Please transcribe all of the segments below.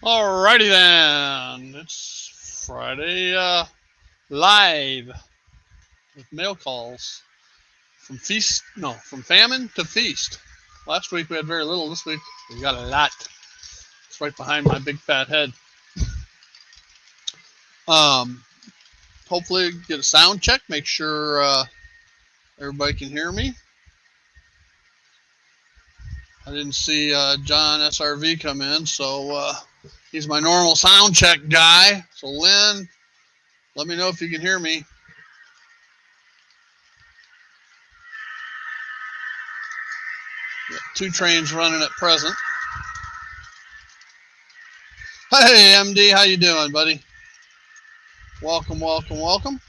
Alrighty then. It's Friday live with mail calls from famine to feast. Last week we had very little. This week we got a lot. It's right behind my big fat head. Um, Hopefully get a sound check. Make sure everybody can hear me. I didn't see John SRV come in, so he's my normal sound check guy. So Lynn, let me know if you can hear me. Got two trains running at present. Hey, MD, how you doing, buddy? Welcome, welcome, welcome.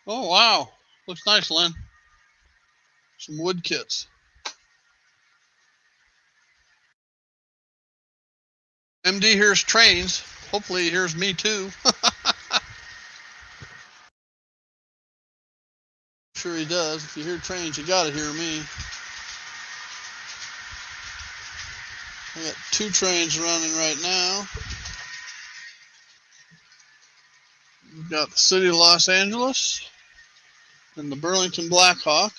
Oh, wow. Looks nice, Lynn. Some wood kits. MD hears trains. Hopefully he hears me too. Sure he does. If you hear trains, you gotta hear me. I got two trains running right now. We've got the city of Los Angeles and the Burlington Blackhawk.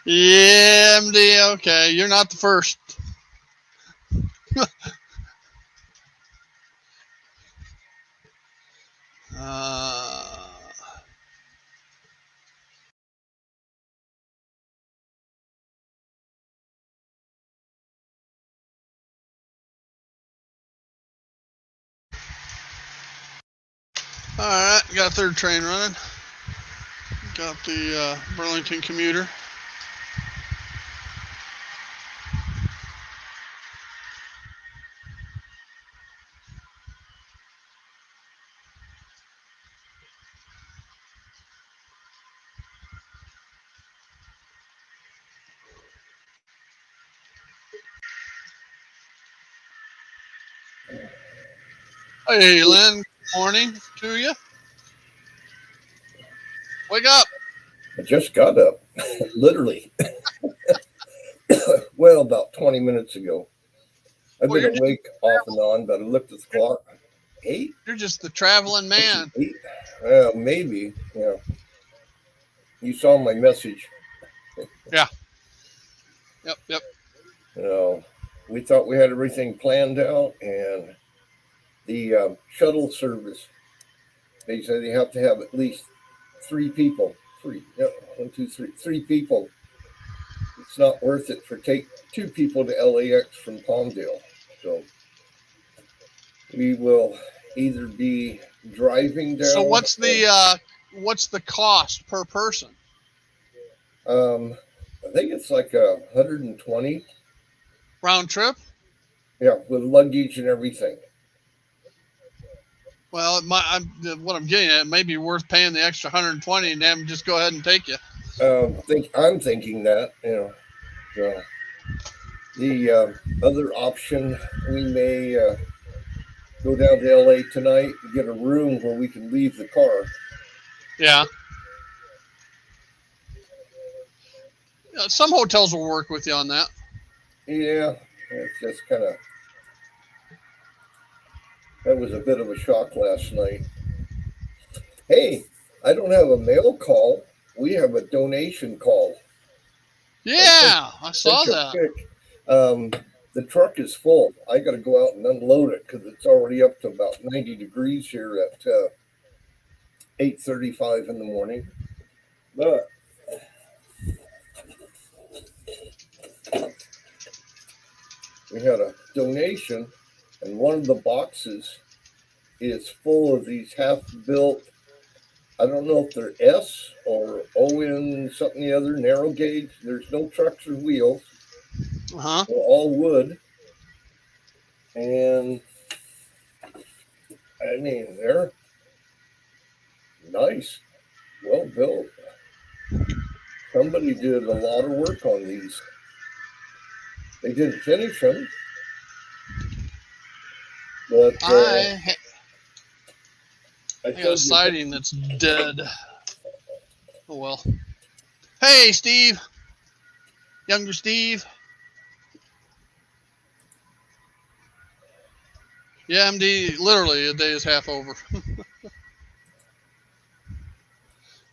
Yeah, MD, okay. You're not the first. uh, Alright, got a third train running. Got the Burlington commuter. Hey, Lynn, good morning to you. Wake up. I just got up, literally. Well, about 20 minutes ago. I've Well, been awake off and on, but I looked at the clock. Eight? you're just the traveling man. Eight? Well, maybe. You saw my message. Yeah. Yep, yep. You know, we thought we had everything planned out, and the shuttle service, they say they have to have at least three people. Three. No, one, two, three. Three people. It's not worth it for take two people to LAX from Palmdale. So we will either be driving So down. what's the cost per person? I think it's like 120. Round trip? Yeah, with luggage and everything. Well, what I'm getting at, it may be worth paying the extra 120 and them just go ahead and take you. I'm thinking that so the other option, we may go down to LA tonight and get a room where we can leave the car. Yeah. Yeah, some hotels will work with you on that. Yeah, it's just kind of that was a bit of a shock last night. Hey, I don't have a mail call. We have a donation call. I Yeah, I sent saw you a that. pic. Um, the truck is full. I got to go out and unload it because it's already up to about 90 degrees here at 8:35 in the morning. But we had a donation, and one of the boxes is full of these half-built. I don't know if they're S or ON something the other, narrow gauge. There's no trucks or wheels. Uh-huh. They're all wood. And I mean, they're nice, well built. Somebody did a lot of work on these. They didn't finish them, but I I got a showed you. siding that's dead. Oh well. Hey, Steve. Younger Steve. Yeah, MD. Literally, a day is half over.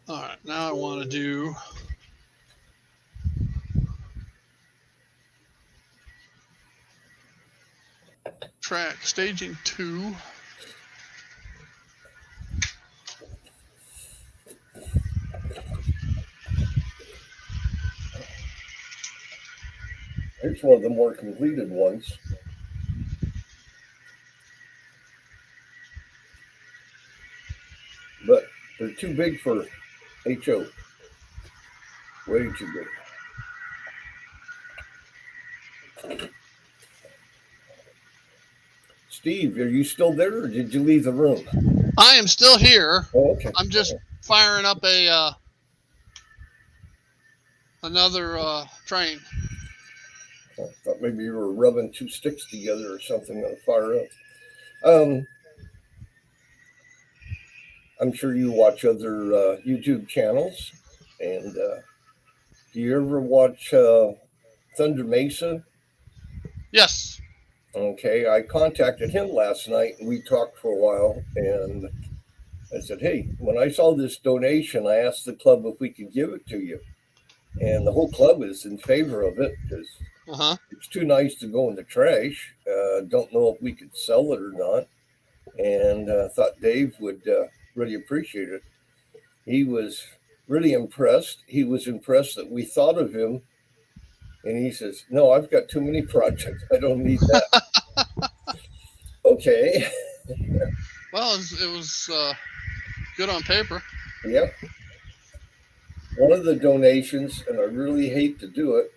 All right, now I want to do track staging 2. Here's one of the more completed ones. But they're too big for HO. Way too big. Steve, are you still there, or did you leave the room? I am still here. Oh, okay. I'm just firing up a another train. I thought maybe you were rubbing two sticks together or something to fire up. I'm sure you watch other YouTube channels. And do you ever watch Thunder Mesa? Yes. Okay, I contacted him last night and we talked for a while. And I said, hey, when I saw this donation, I asked the club if we could give it to you. And the whole club is in favor of it because Uh-huh. it's too nice to go in the trash. Don't know if we could sell it or not. And thought Dave would really appreciate it. He was really impressed. He was impressed that we thought of him. And he says, no, I've got too many projects. I don't need that. Okay. Well, it was good on paper. Yep. One of the donations, and I really hate to do it,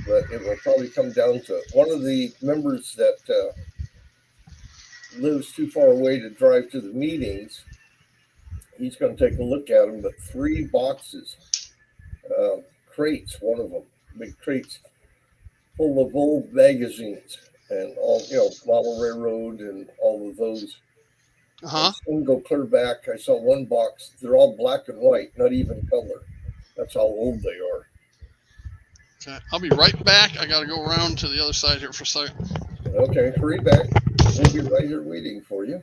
but it will probably come down to it. One of the members that lives too far away to drive to the meetings, he's going to take a look at them, but 3 boxes, crates, one of them, big crates full of old magazines and all, Model Railroad and all of those. Uh-huh. Some go clear back. I saw one box, they're all black and white, not even color. That's how old they are. Okay. I'll be right back. I got to go around to the other side here for a second. Okay, hurry back. We'll be right here waiting for you.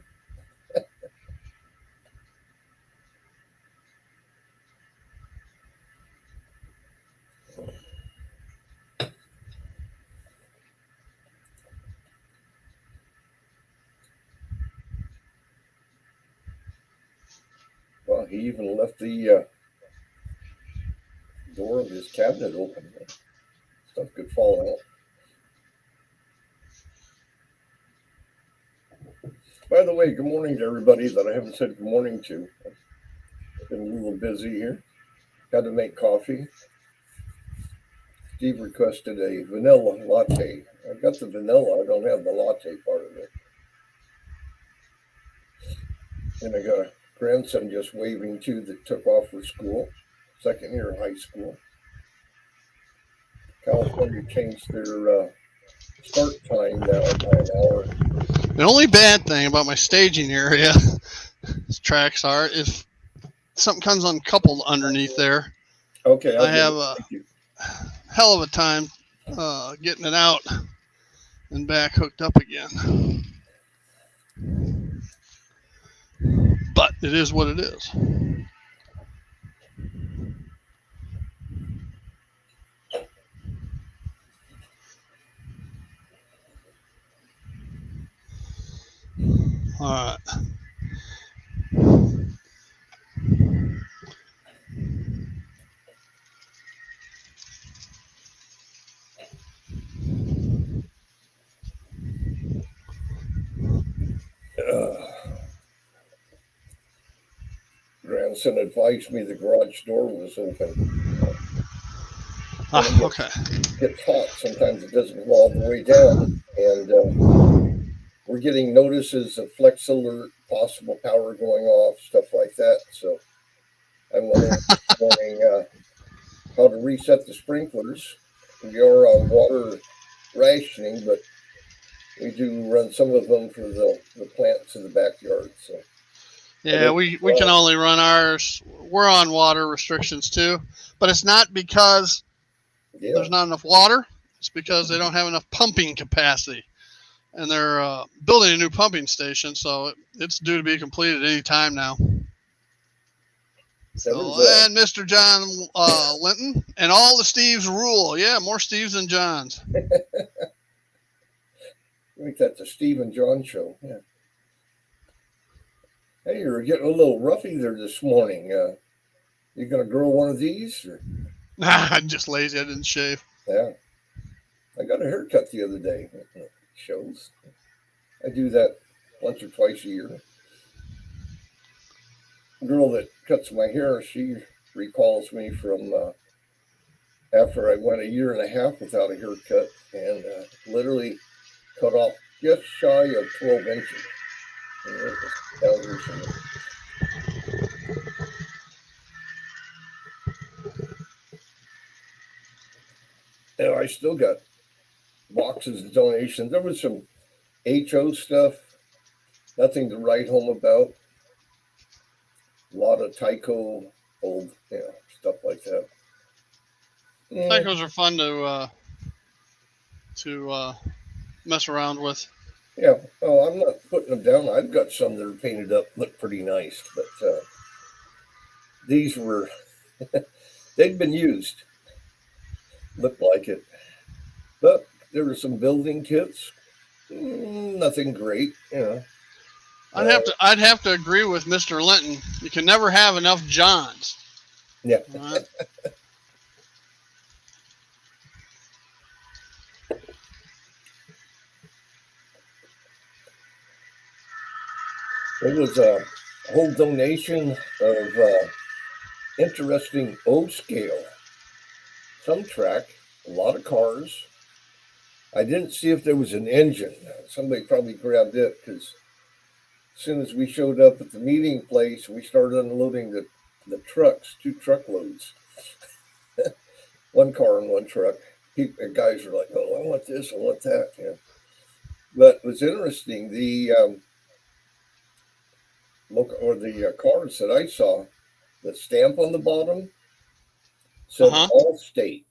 Well, he even left the door of his cabinet open. Stuff could fall out. By the way, good morning to everybody that I haven't said good morning to. I've been a little busy here. Had to make coffee. Steve requested a vanilla latte. I got the vanilla. I don't have the latte part of it. And I got a grandson just waving too that took off for school, second year of high school. California changed their start time now by an hour. The only bad thing about my staging area, tracks are, if something comes uncoupled underneath there, Okay, I have a hell of a time getting it out and back hooked up again. But it is what it is. All right. Robinson advised me the garage door was open. Okay. It gets hot. Sometimes it doesn't go all the way down. And we're getting notices of flex alert, possible power going off, stuff like that. So I went in this morning how to reset the sprinklers. We are on water rationing, but we do run some of them for the plants in the backyard. So Yeah, we can only run ours. We're on water restrictions too, but it's not because there's not enough water. It's because they don't have enough pumping capacity, and they're building a new pumping station, so it's due to be completed any time now. So, and Mr. John Linton and all the Steves rule. Yeah, more Steves than Johns. I think that's a Steve and John show. Yeah. Hey, you're getting a little roughy there this morning. You gonna grow one of these? Or? Nah, I'm just lazy. I didn't shave. Yeah. I got a haircut the other day. It shows. I do that once or twice a year. The girl that cuts my hair, she recalls me from after I went a year and a half without a haircut and literally cut off just shy of 12 inches. Down here somewhere. You know, I still got boxes of donations. There was some HO stuff, nothing to write home about. A lot of Tyco old, stuff like that. Tycos are fun to mess around with. Yeah. Oh, I'm not putting them down. I've got some that are painted up, look pretty nice, but these were they'd been used. Looked like it. But there were some building kits. Nothing great, I'd have to agree with Mr. Linton. You can never have enough Johns. Yeah. It was a whole donation of interesting O scale. Some track, a lot of cars. I didn't see if there was an engine. Somebody probably grabbed it because as soon as we showed up at the meeting place, we started unloading the trucks, 2 truckloads. One car and one truck. Guys are like, oh, I want this, I want that. Yeah. But it was interesting. The cars that I saw, the stamp on the bottom said Allstate.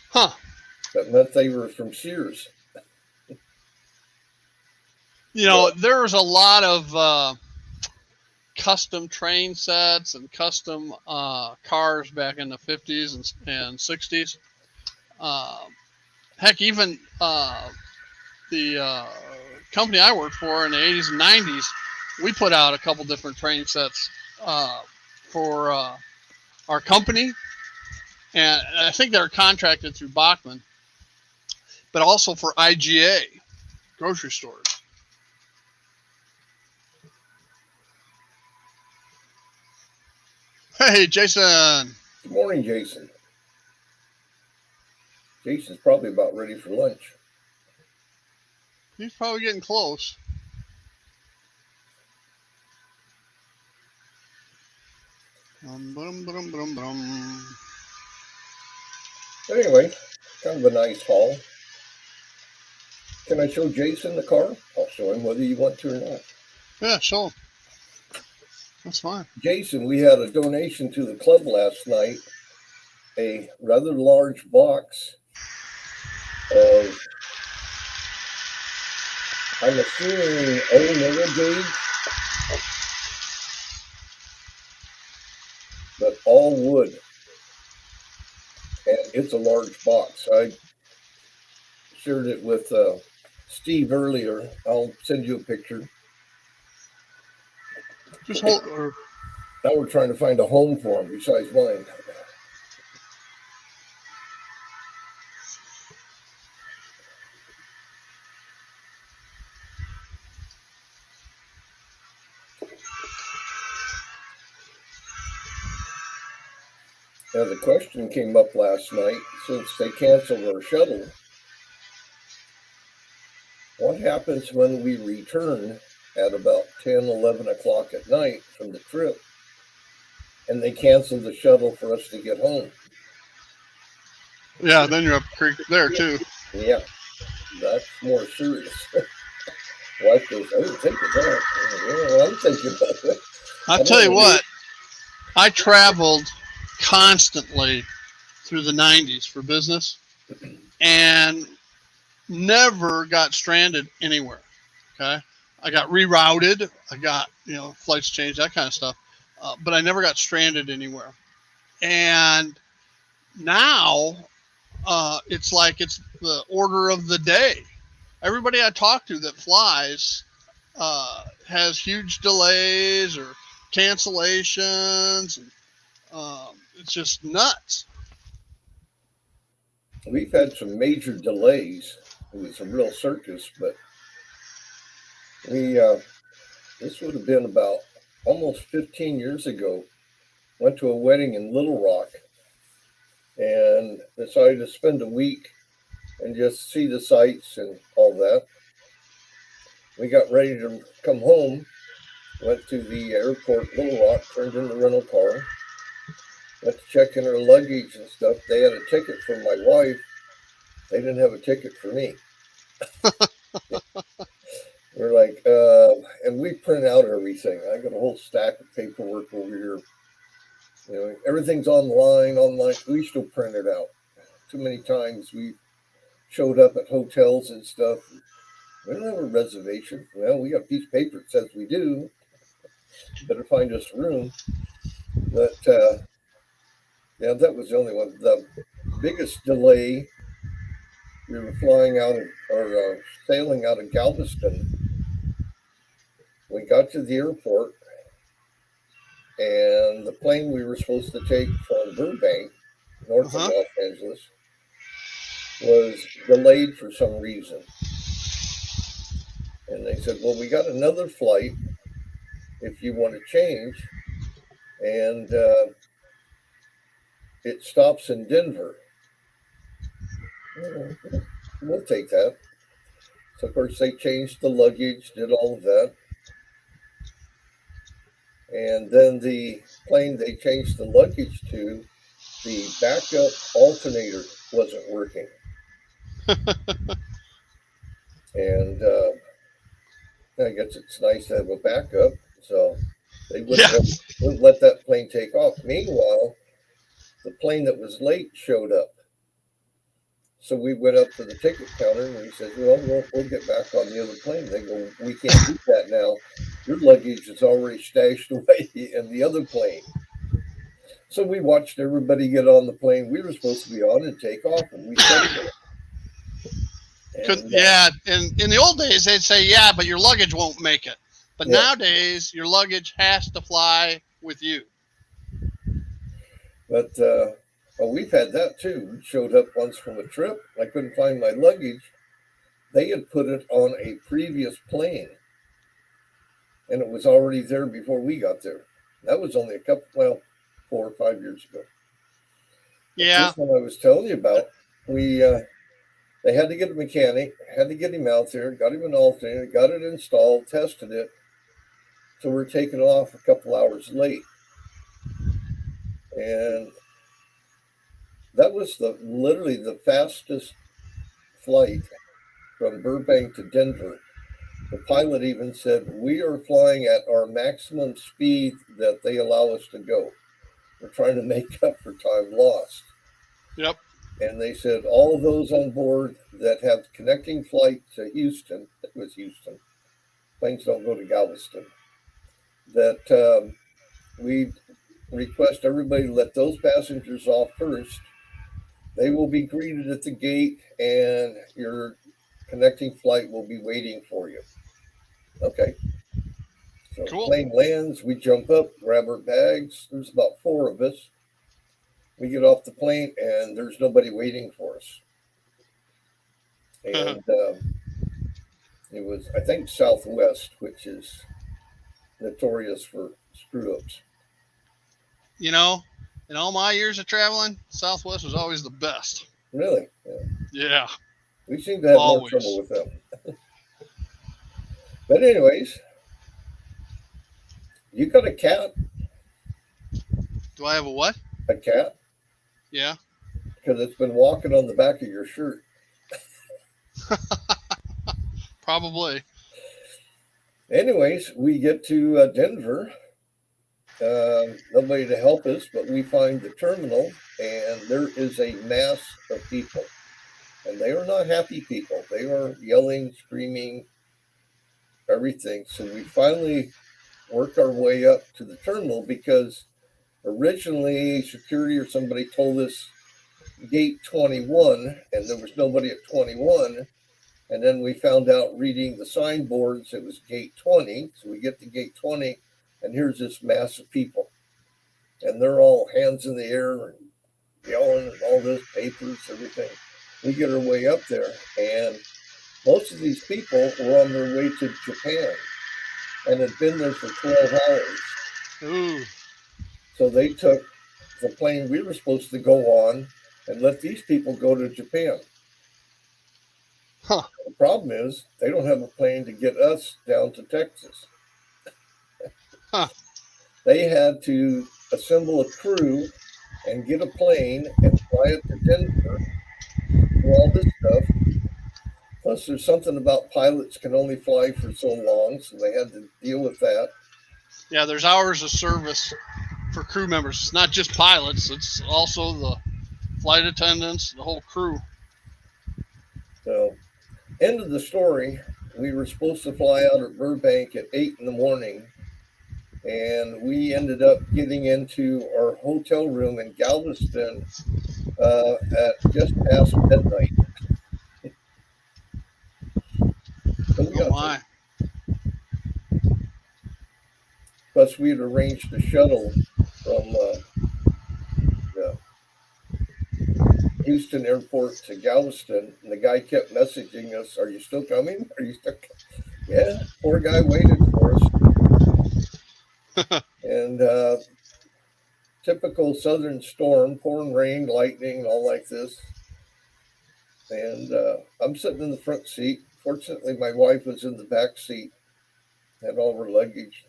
Huh. That meant they were from Sears. There was a lot of custom train sets and custom cars back in the 50s and 60s. Heck, even the company I worked for in the 80s and 90s, we put out a couple different train sets for our company. And I think they're contracted through Bachman, but also for IGA, grocery stores. Hey, Jason. Good morning, Jason. Jason's probably about ready for lunch. He's probably getting close. Anyway, kind of a nice haul. Can I show Jason the car? I'll show him whether you want to or not. Yeah, show him. That's fine. Jason, we had a donation to the club last night, a rather large box of, I'm assuming, old narrow gauge, but all wood. And it's a large box. I shared it with Steve earlier. I'll send you a picture. Just hold. Now we're trying to find a home for him besides mine. Now, the question came up last night, since they canceled our shuttle, what happens when we return at about 10, 11 o'clock at night from the trip and they cancel the shuttle for us to get home? Yeah, then you're up creek there too. Yeah, that's more serious. Wife goes, I didn't think of that. Well, I'm thinking about it. I'll I tell don't you want to. what, I traveled constantly through the 90s for business and never got stranded anywhere. Okay. I got rerouted. I got, flights changed, that kind of stuff. But I never got stranded anywhere. And now it's like it's the order of the day. Everybody I talk to that flies has huge delays or cancellations. And, it's just nuts. We've had some major delays. It was a real circus, but we this would have been about almost 15 years ago. Went to a wedding in Little Rock and decided to spend a week and just see the sights and all that. We got ready to come home, went to the airport, Little Rock, turned in the rental car, went to check in her luggage and stuff. They had a ticket for my wife. They didn't have a ticket for me. We're like, and we print out everything. I got a whole stack of paperwork over here. Everything's online. We still print it out. Too many times we showed up at hotels and stuff. We don't have a reservation. Well, we got a piece of paper that says we do. Better find us a room. But yeah, that was the only one. The biggest delay, we were flying out of, or sailing out of Galveston. We got to the airport, and the plane we were supposed to take from Burbank, north of Uh-huh. Los Angeles, was delayed for some reason. And they said, well, we got another flight if you want to change. And it stops in Denver. We'll take that. So, of course, they changed the luggage, did all of that. And then the plane they changed the luggage to, the backup alternator wasn't working. And I guess it's nice to have a backup. So they Yeah. wouldn't let that plane take off. Meanwhile, the plane that was late showed up. So we went up to the ticket counter and we said, well, we'll get back on the other plane. They go, we can't do that now. Your luggage is already stashed away in the other plane. So we watched everybody get on the plane we were supposed to be on and take off, and we stayed there. And Yeah. In the old days, they'd say, yeah, but your luggage won't make it. But yeah, nowadays, your luggage has to fly with you. but well, we've had that too. We showed up once from a trip. I couldn't find my luggage. They had put it on a previous plane, and it was already there before we got there. That was only 4 or 5 years ago. But Yeah. this one I was telling you about, we they had to get a mechanic, had to get him out there, got him an alternator, got it installed, tested it. So we're taking off a couple hours late, and that was literally the fastest flight from Burbank to Denver. The pilot even said, we are flying at our maximum speed that they allow us to go. We're trying to make up for time lost. Yep. And they said all of those on board that have connecting flight to Houston, it was Houston, planes don't go to Galveston, that we request everybody let those passengers off first. They will be greeted at the gate and your connecting flight will be waiting for you. Okay. So Cool. plane lands, we jump up, grab our bags. There's about four of us. We get off the plane and there's nobody waiting for us. And it was, I think, Southwest, which is notorious for screw ups. you know, In all my years of traveling, Southwest was always the best. Really? Yeah. Yeah, We seem to have more trouble always. with them. But anyways, you got a cat? Do I have a what? A cat? Yeah. Because it's been walking on the back of your shirt. Probably. Anyways, we get to Denver. Nobody to help us, but we find the terminal, and there is a mass of people. And they are not happy people. They are yelling, screaming, everything. So we finally work our way up to the terminal because originally security or somebody told us gate 21, and there was nobody at 21. And then we found out reading the signboards it was gate 20. So we get to gate 20, and here's this mass of people. And they're all hands in the air and yelling and all this, papers, everything. We get our way up there, and most of these people were on their way to Japan and had been there for 12 hours. Ooh. So they took the plane we were supposed to go on and let these people go to Japan. Huh. The problem is they don't have a plane to get us down to Texas. Huh. They had to assemble a crew and get a plane and fly it to Denver, do all this stuff. Plus, there's something about pilots can only fly for so long, so they had to deal with that. Yeah, there's hours of service for crew members. It's not just pilots, it's also the flight attendants, the whole crew. So, end of the story. We were supposed to fly out at Burbank at 8 in the morning, and we ended up getting into our hotel room in Galveston at just past midnight. So we Oh got my. Plus, we had arranged a shuttle from the Houston airport to Galveston, and the guy kept messaging us, "Are you still coming? Are you still?" Yeah, poor guy waited for us. And typical southern storm, pouring rain, lightning, and all like this. And I'm sitting in the front seat. Fortunately, my wife was in the back seat, had all her luggage.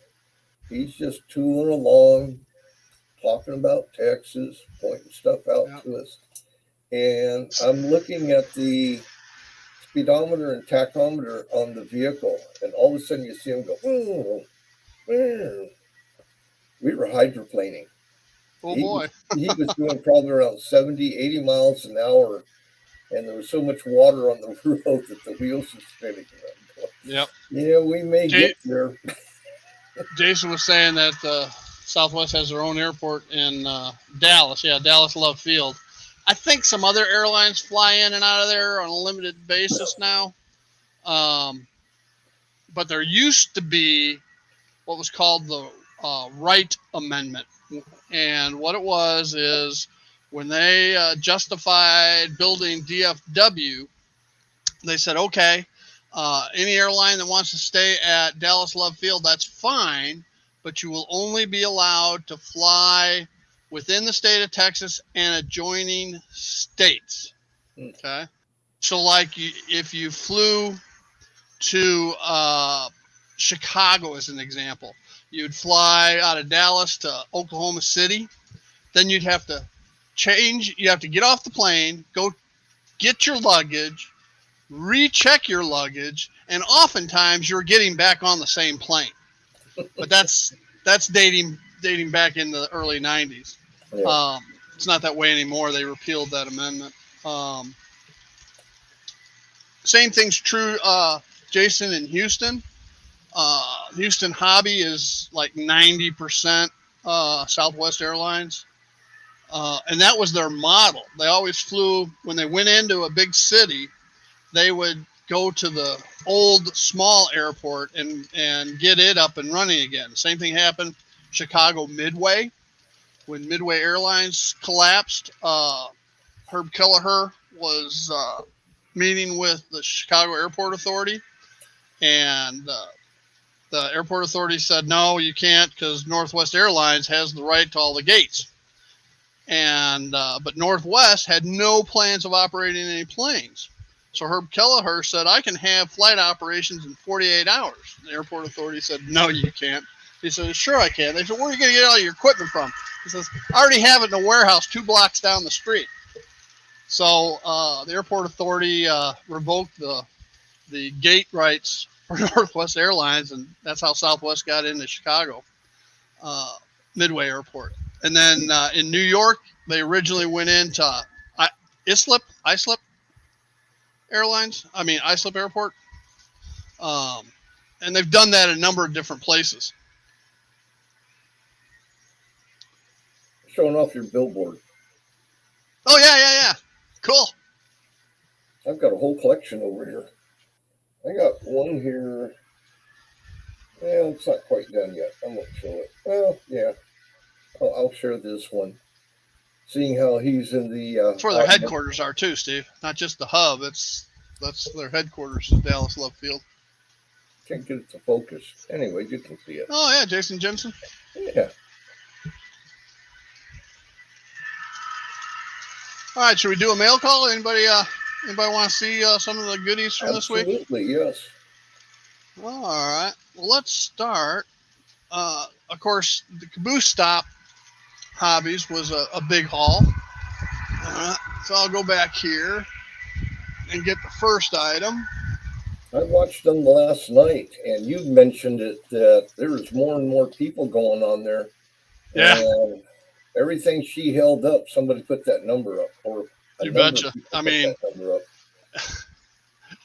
He's just tooling along, talking about Texas, pointing stuff out Yeah. to us. And I'm looking at the speedometer and tachometer on the vehicle, and all of a sudden you see him go, we were hydroplaning. Oh He boy. was, he was doing probably around 70, 80 miles an hour, and there was so much water on the road that the wheels were spinning. Yep. Yeah, we may get there. Jason was saying that Southwest has their own airport in Dallas. Yeah, Dallas Love Field. I think some other airlines fly in and out of there on a limited basis now. But there used to be what was called the Wright Amendment. And what it was is when they justified building DFW, they said, okay, any airline that wants to stay at Dallas Love Field, that's fine, but you will only be allowed to fly within the state of Texas and adjoining states. Okay. So, like, if you flew to Chicago, as an example, you'd fly out of Dallas to Oklahoma City, then you'd have to you have to get off the plane, go get your luggage, recheck your luggage, and oftentimes you're getting back on the same plane. But that's dating back in the early 90s. Yeah. It's not that way anymore. They repealed that amendment. Same thing's true, Jason, in Houston. Houston Hobby is like 90% Southwest Airlines. And that was their model. They always flew, when they went into a big city, they would go to the old small airport and get it up and running again. Same thing happened Chicago Midway. When Midway Airlines collapsed, Herb Kelleher was meeting with the Chicago Airport Authority, and the airport authority said, no, you can't, because Northwest Airlines has the right to all the gates. And but Northwest had no plans of operating any planes. So Herb Kelleher said, I can have flight operations in 48 hours. The airport authority said, no, you can't. He said, sure I can. They said, where are you going to get all your equipment from? He says, I already have it in a warehouse 2 blocks down the street. So the airport authority revoked the gate rights for Northwest Airlines, and that's how Southwest got into Chicago Midway Airport. And then in New York, they originally went into Islip Airlines. I mean, Islip Airport. And they've done that at a number of different places. Showing off your billboard. Oh, yeah. Cool. I've got a whole collection over here. I got one here. Well, it's not quite done yet. I won't show it. Well, yeah. I'll share this one. Seeing how he's in the... That's where their headquarters are, too, Steve. Not just the hub. That's their headquarters in Dallas Love Field. Can't get it to focus. Anyway, you can see it. Oh, yeah, Jason Jensen. Yeah. All right, should we do a mail call? Anybody want to see some of the goodies from this week? Absolutely, yes. All right. Well, let's start. Of course, the Caboose Stop Hobbies was a big haul. So I'll go back here and get the first item. I watched them last night, and you mentioned it that there was more and more people going on there. Yeah. And everything she held up, somebody put that number up. Or you betcha. I mean,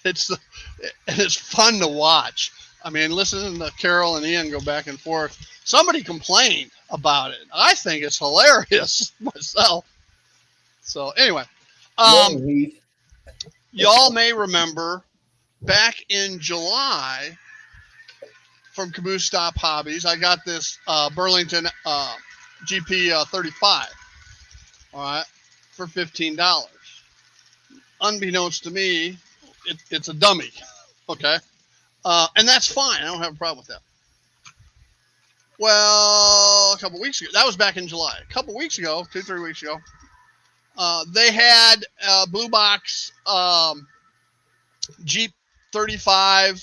it's fun to watch. I mean, listening to Carol and Ian go back and forth. Somebody complained about it. I think it's hilarious myself. So anyway, y'all may remember back in July from Caboose Stop Hobbies, I got this Burlington GP 35, all right, for $15. Unbeknownst to me, it's a dummy, okay? And that's fine. I don't have a problem with that. Well, a couple weeks ago, that was back in July. A couple weeks ago, 2-3 weeks ago, they had a Blue Box Jeep 35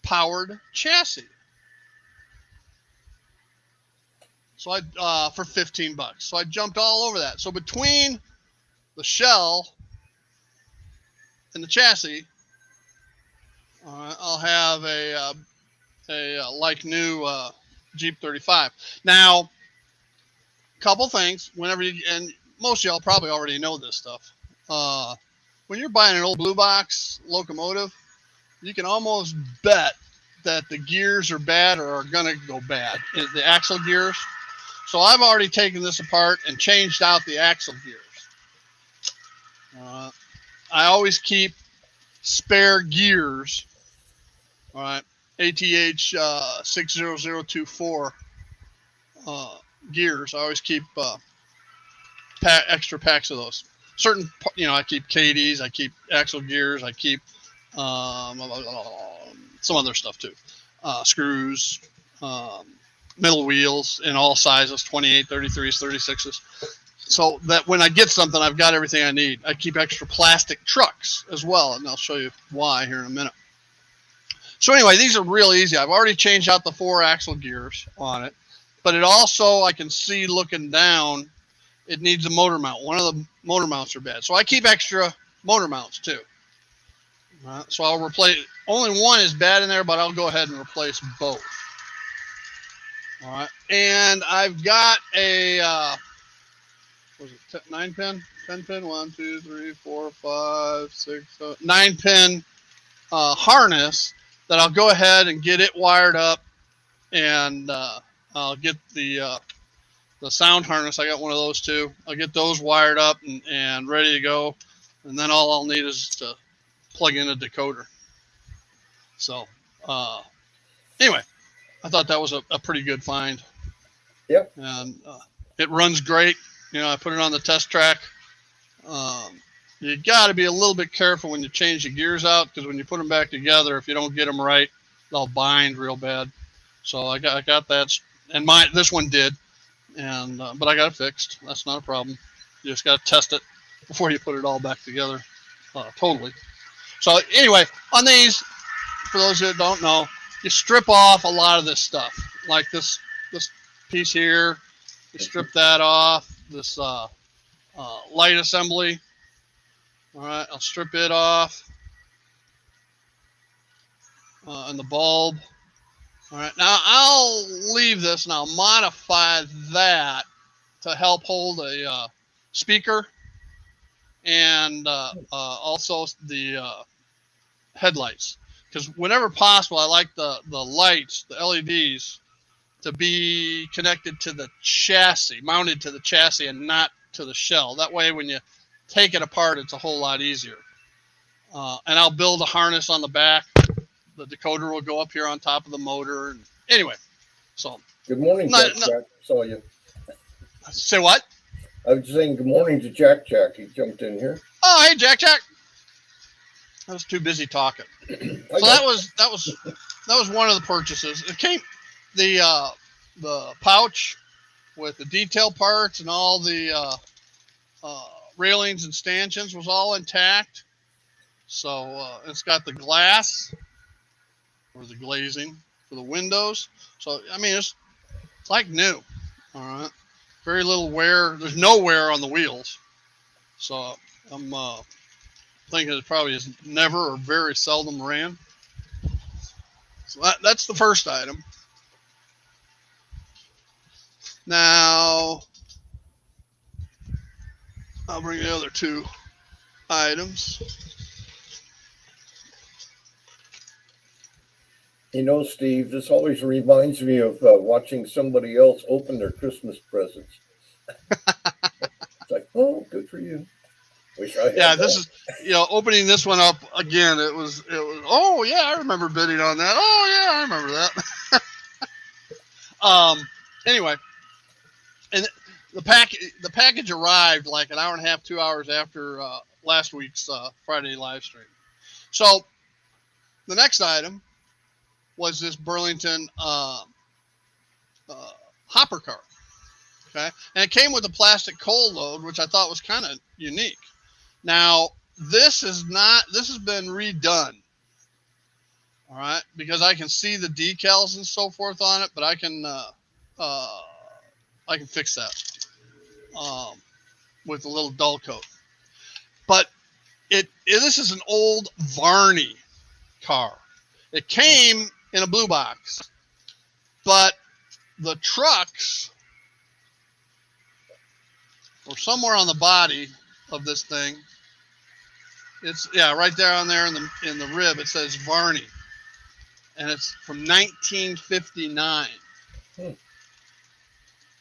powered chassis. So I for $15. So I jumped all over that. So between the shell and the chassis, I'll have a like new Jeep 35. Now, couple things. Whenever you, and most of y'all probably already know this stuff. When you're buying an old Blue Box locomotive, you can almost bet that the gears are bad or are gonna go bad. The axle gears. So I've already taken this apart and changed out the axle gears. I always keep spare gears. All right, ATH 60024 gears. I always keep extra packs of those. Certain, I keep KDs, I keep axle gears, I keep some other stuff too. Screws, middle wheels in all sizes, 28, 33s, 36s. So that when I get something, I've got everything I need. I keep extra plastic trucks as well, and I'll show you why here in a minute. So anyway, these are real easy. I've already changed out the 4 axle gears on it, but it also, I can see looking down, it needs a motor mount. One of the motor mounts are bad. So I keep extra motor mounts too. So I'll replace, only one is bad in there, but I'll go ahead and replace both. All right. And I've got a, was it 9 pin? 10 pin? 1, 2, 3, 4, 5, 6, 7, 9 pin harness that I'll go ahead and get it wired up, and I'll get the sound harness. I got one of those too. I'll get those wired up and ready to go, and then all I'll need is to plug in a decoder. So anyway, I thought that was a pretty good find. Yep. And it runs great. I put it on the test track. You got to be a little bit careful when you change the gears out, because when you put them back together, if you don't get them right, they'll bind real bad. So I got that, and this one did, and but I got it fixed. That's not a problem. You just got to test it before you put it all back together, totally. So anyway, on these, for those that don't know, you strip off a lot of this stuff, like this piece here. You strip that off. This light assembly. All right, I'll strip it off, and the bulb. All right, now I'll leave this and I'll modify that to help hold a speaker and also the headlights. Because whenever possible, I like the lights, the LEDs, to be connected to the chassis, mounted to the chassis and not to the shell. That way when you take it apart, it's a whole lot easier. And I'll build a harness on the back. The decoder will go up here on top of the motor. And anyway, so. Good morning, Jack. Saw you. Say what? I was saying good morning to Jack. He jumped in here. Oh, hey, Jack. I was too busy talking. So that was one of the purchases. It came the pouch with the detail parts and all the railings and stanchions was all intact. So it's got the glass or the glazing for the windows. So I mean it's like new. All right, very little wear. There's no wear on the wheels. So I'm thinking it probably is never or very seldom ran. So that's the first item. Now, I'll bring the other two items. You know, Steve, this always reminds me of watching somebody else open their Christmas presents. It's like, oh, good for you. Wish I had yeah, that. This is, opening this one up again. It was. Oh yeah, I remember bidding on that. Oh yeah, I remember that. Anyway, and the package arrived like an hour and a half, 2 hours after last week's Friday live stream. So the next item was this Burlington hopper car. Okay, and it came with a plastic coal load, which I thought was kind of unique. Now, this has been redone. All right, because I can see the decals and so forth on it, but I can fix that with a little dull coat. But this is an old Varney car. It came in a blue box, but the trucks were somewhere on the body of this thing. It's right there on there in the rib. It says Varney, and it's from 1959.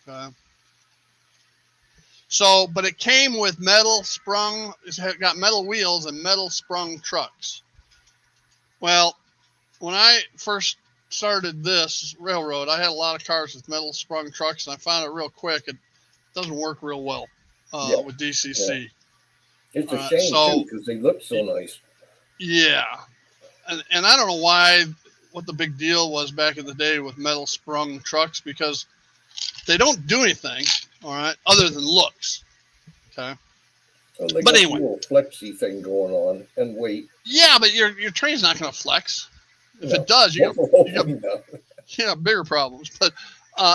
Okay. So, but it came with metal sprung. It's got metal wheels and metal sprung trucks. Well, when I first started this railroad, I had a lot of cars with metal sprung trucks, and I found it real quick. It doesn't work real well with DCC. Yeah. It's a shame too because they look so nice. Yeah, and I don't know what the big deal was back in the day with metal sprung trucks, because they don't do anything, all right, other than looks. Okay. Well, they got anyway, a little flexy thing going on and weight. Yeah, but your train's not going to flex. If it does, you got bigger problems. But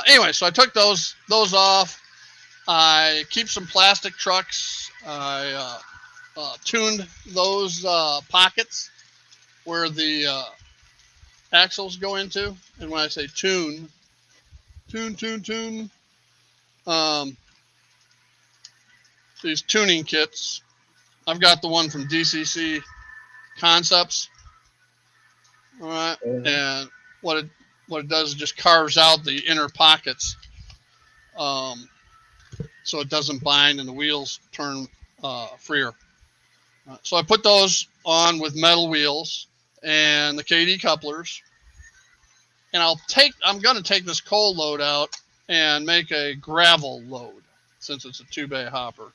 anyway, so I took those off. I keep some plastic trucks. I tuned those pockets where the axles go into. And when I say tune, these tuning kits, I've got the one from DCC Concepts. All right. Mm-hmm. And what it does is just carves out the inner pockets. So it doesn't bind and the wheels turn freer. So I put those on with metal wheels and the KD couplers, and I'm going to take this coal load out and make a gravel load since it's a 2-bay hopper.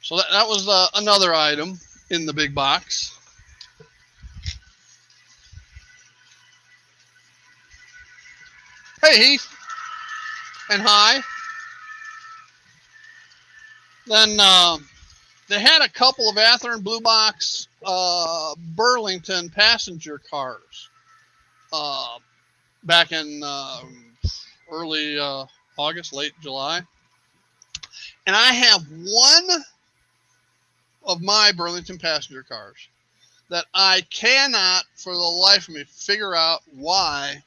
So that was another item in the big box. Hey, Heath. And hi. Then they had a couple of Athearn Blue Box Burlington passenger cars back in early August, late July. And I have one of my Burlington passenger cars that I cannot, for the life of me, figure out why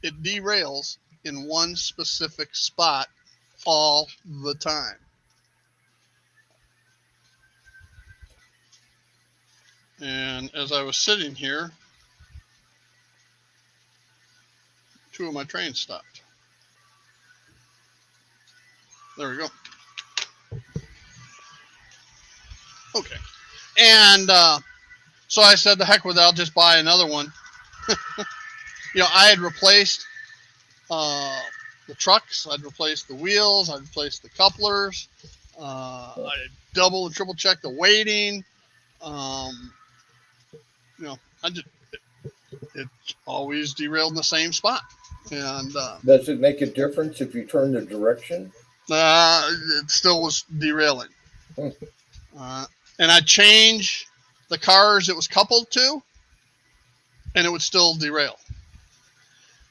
it derails in one specific spot all the time. And as I was sitting here, two of my trains stopped. There we go. Okay. And so I said, the heck with it, I'll just buy another one. I had replaced the trucks, I'd replaced the wheels, I'd replaced the couplers, I double and triple checked the weighting. It always derailed in the same spot. And does it make a difference if you turn the direction? It still was derailing. And I'd change the cars it was coupled to, and it would still derail.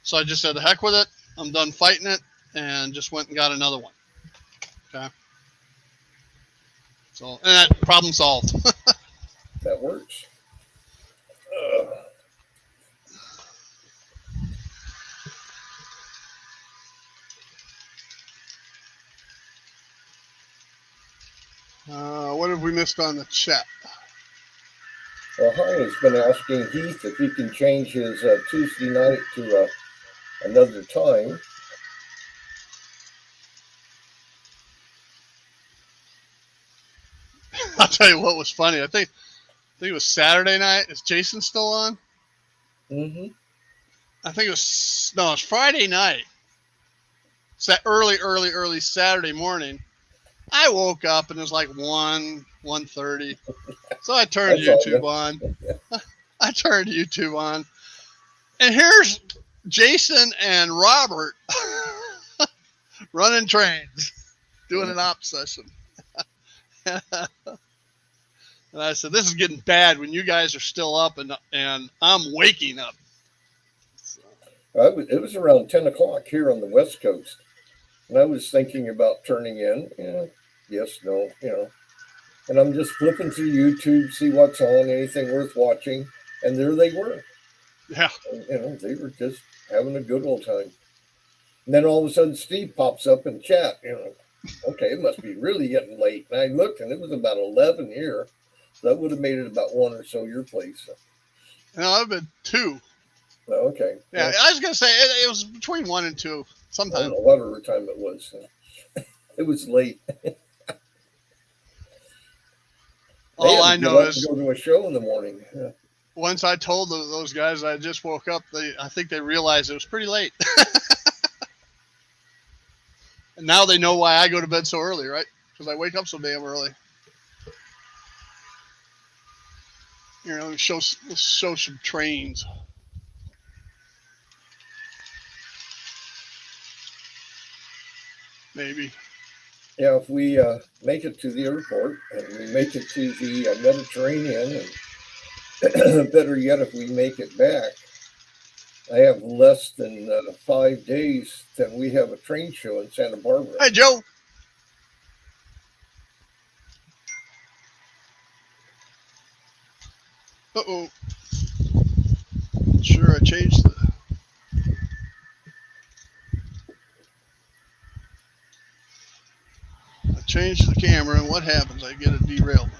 So I just said, the heck with it. I'm done fighting it, and just went and got another one. Okay. So, and that problem solved. That works. What have we missed on the chat? Well, Holly's been asking Heath if he can change his Tuesday night to another time. I'll tell you what was funny. I think it was Saturday night. Is Jason still on? Mm-hmm. I think it was Friday night. It's that early Saturday morning. I woke up and it was like 1:30. So I turned YouTube on. I turned YouTube on. And here's Jason and Robert running trains, doing an op session. And I said, this is getting bad when you guys are still up and I'm waking up. So. It was around 10 o'clock here on the West Coast. And I was thinking about turning in. Yes, no, And I'm just flipping through YouTube, see what's on, anything worth watching. And there they were. Yeah. And, they were just having a good old time. And then all of a sudden Steve pops up in chat, Okay, it must be really getting late. And I looked and it was about 11 here. So that would have made it about 1 or so your place. So. No, I've been 2. Oh, okay. Yeah, I was going to say it was between 1 and 2 sometime. Whatever time it was. It was late. All I know is go to a show in the morning. Yeah. Once I told those guys I just woke up, I think they realized it was pretty late. And now they know why I go to bed so early, right? Because I wake up so damn early. Let's show some trains. Maybe. Yeah, if we make it to the airport and we make it to the Mediterranean, and better yet, if we make it back, I have less than 5 days that we have a train show in Santa Barbara. Hey, Joe. Uh-oh. Sure, I changed the camera, and what happens? I get a derailment.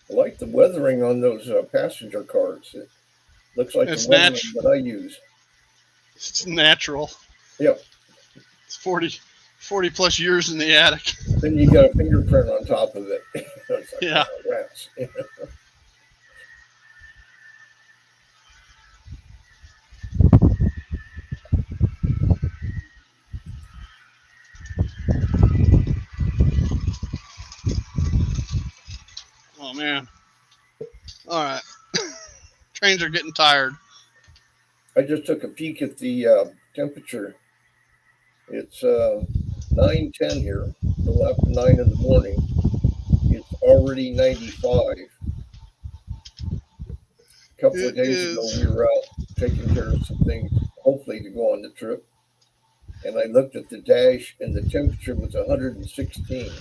I like the weathering on those passenger cars. It looks like the weathering that I use. It's natural. Yep. It's 40 plus years in the attic. Then you got a fingerprint on top of it. It's like, yeah. Oh, rats. man. All right. Trains are getting tired. I just took a peek at the temperature. It's 9:10 here, a little after 9 in the morning. It's already 95. A couple of It days ago, we is. were out taking care of some things, hopefully to go on the trip. And I looked at the dash, and the temperature was 116.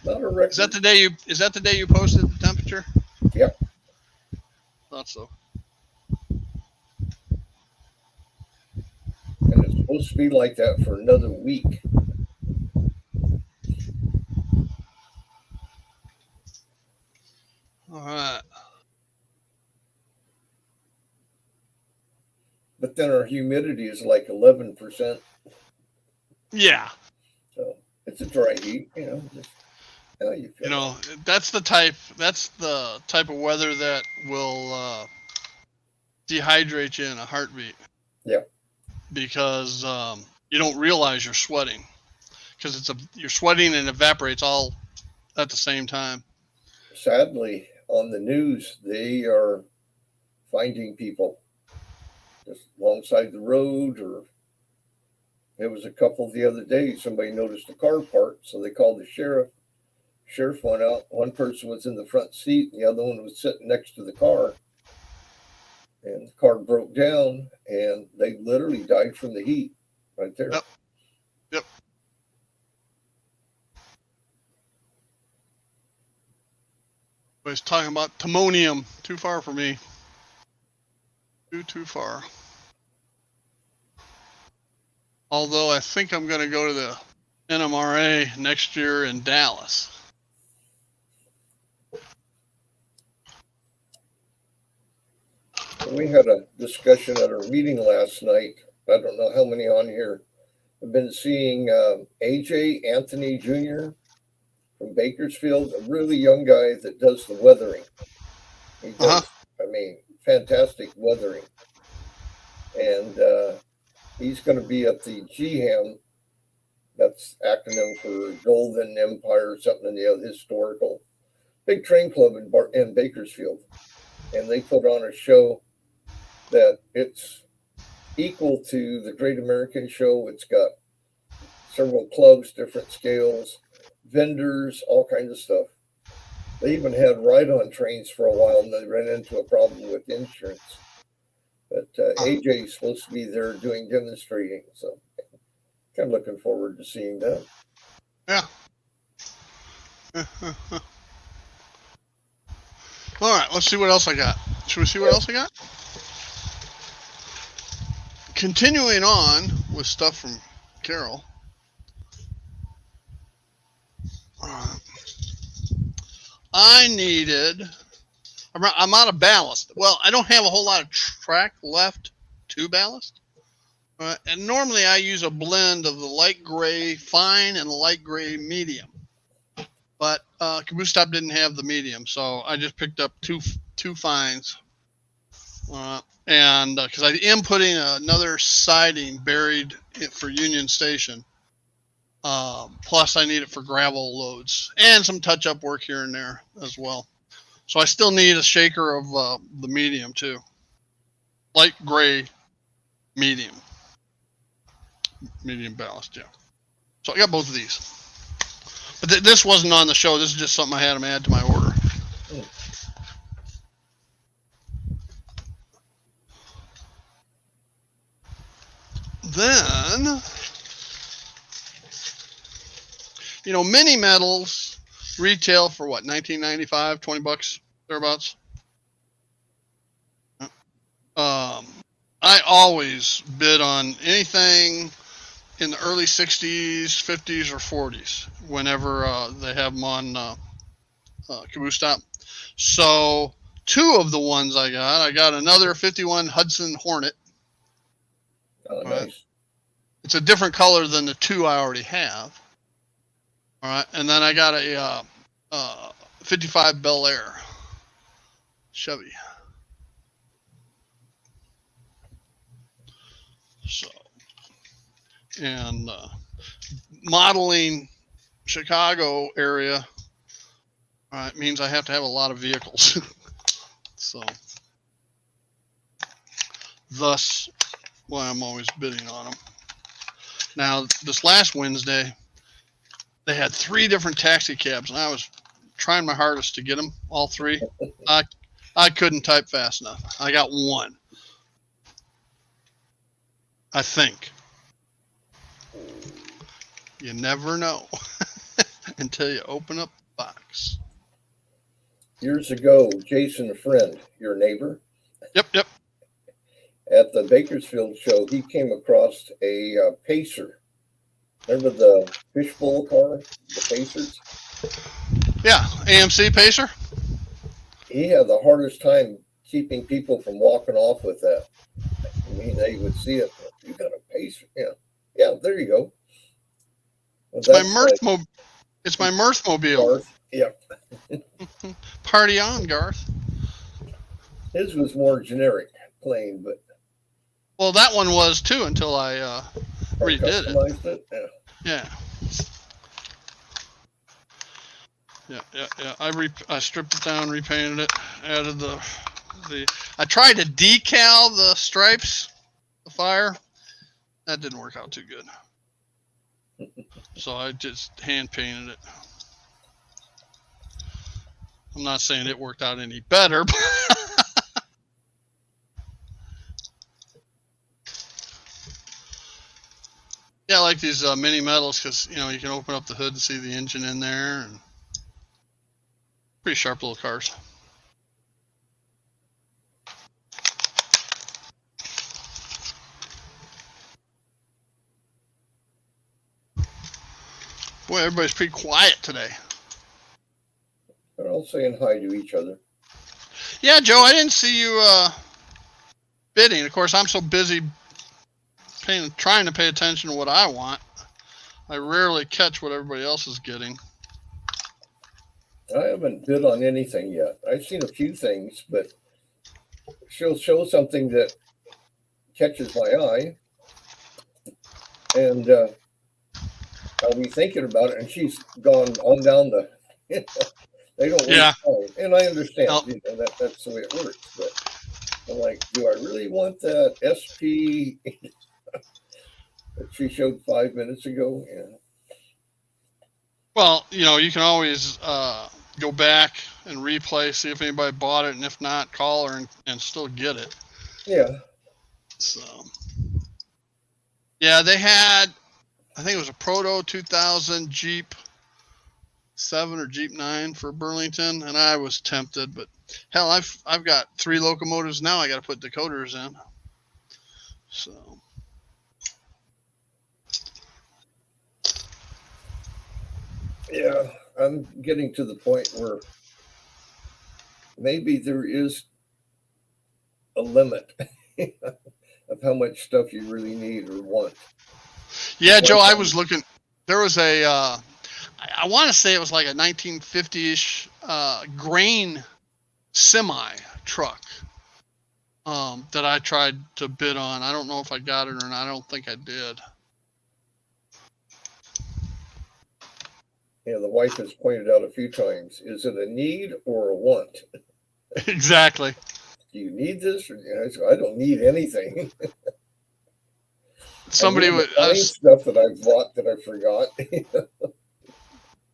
Not a Is that record. the day you? Is that the day you posted the temperature? Yep. Thought so. And it's supposed to be like that for another week. All right. But then our humidity is like 11%. Yeah. So it's a dry heat, just how you You feel it. know, that's the type. That's the type of weather that will dehydrate you in a heartbeat Yeah. because you don't realize you're sweating because you're sweating and evaporates all at the same time. Sadly, on the news, they are finding people just alongside the road, or there was a couple the other day. Somebody noticed a car parked, so they called the sheriff. Sheriff went out. One person was in the front seat, and the other one was sitting next to the car. And the car broke down, and they literally died from the heat right there. Yep. Yep. I was talking about timonium. Too far for me. Too far. Although I think I'm going to go to the NMRA next year in Dallas. We had a discussion at our meeting last night. I don't know how many on here have been seeing AJ Anthony Jr. from Bakersfield, a really young guy that does the weathering. He Uh huh. does, fantastic weathering. And he's going to be at the GHAM, that's acronym for Golden Empire or something in the historical big train club in Bakersfield. And they put on a show that it's equal to the Great American Show. It's got several clubs, different scales, vendors, all kinds of stuff. They even had ride-on trains for a while, and they ran into a problem with insurance. But AJ is supposed to be there doing demonstrating, so I'm looking forward to seeing that. Yeah. All right, let's see what else I got. Should we see what else I got? Continuing on with stuff from Carol. I needed. I'm out of ballast. Well, I don't have a whole lot of track left to ballast. And normally I use a blend of the light gray fine and the light gray medium. But Caboose Stop didn't have the medium, so I just picked up two fines. And because I am putting another siding buried for Union Station. Plus, I need it for gravel loads and some touch-up work here and there as well. So I still need a shaker of the medium too, light gray medium ballast. Yeah. So I got both of these, but this wasn't on the show. This is just something I had them add to my order. Then, mini metals retail for what, $19.95, $20 thereabouts. I always bid on anything in the early 60s, 50s, or 40s whenever they have them on Caboose Stop. So two of the ones I got another 51 Hudson Hornet. Oh, nice. It's a different color than the two I already have. All right, and then I got a 55 Bel Air Chevy. So, and modeling Chicago area, It means I have to have a lot of vehicles. So, thus, why I'm always bidding on them. Now, this last Wednesday, they had 3 different taxi cabs, and I was trying my hardest to get them, all 3. I couldn't type fast enough. I got 1. I think. You never know until you open up the box. Years ago, Jason Friend, your neighbor, Yep. at the Bakersfield show, he came across a Pacer. Remember the fishbowl car, the Pacers? Yeah, AMC Pacer. He had the hardest time keeping people from walking off with that. I mean, they would see it. You got a Pacer? Yeah. There you go. Well, It's my Mirth It's my Mirthmobile. Garth. Yeah. Party on, Garth. His was more generic, plain, but. Well, that one was too until I redid it. Yeah. I stripped it down, repainted it, added the. I tried to decal the stripes, the fire. That didn't work out too good. So I just hand painted it. I'm not saying it worked out any better, but yeah, I like these mini metals because you can open up the hood and see the engine in there, and pretty sharp little cars. Boy, everybody's pretty quiet today. They're all saying hi to each other. Yeah, Joe, I didn't see you bidding. Of course, I'm so busy trying to pay attention to what I want. I rarely catch what everybody else is getting. I haven't bid on anything yet. I've seen a few things, but she'll show something that catches my eye, and I'll be thinking about it, and she's gone on down the. They don't waste time, and I understand. That's the way it works. But I'm like, do I really want that SP that she showed 5 minutes ago? Yeah. Well, you can always go back and replay, see if anybody bought it, and if not, call her and still get it. Yeah. So, yeah, they had, I think it was a Proto 2000 Jeep 7 or Jeep 9 for Burlington, and I was tempted, but hell, I've got 3 locomotives now. I got to put decoders in. So. Yeah, I'm getting to the point where maybe there is a limit of how much stuff you really need or want. Yeah, Joe, I was looking. There was a, I want to say it was like a 1950-ish grain semi truck that I tried to bid on. I don't know if I got it or not. I don't think I did. Yeah, the wife has pointed out a few times, is it a need or a want? Exactly. Do you need this? I don't need anything. Somebody would stuff that I bought that I forgot.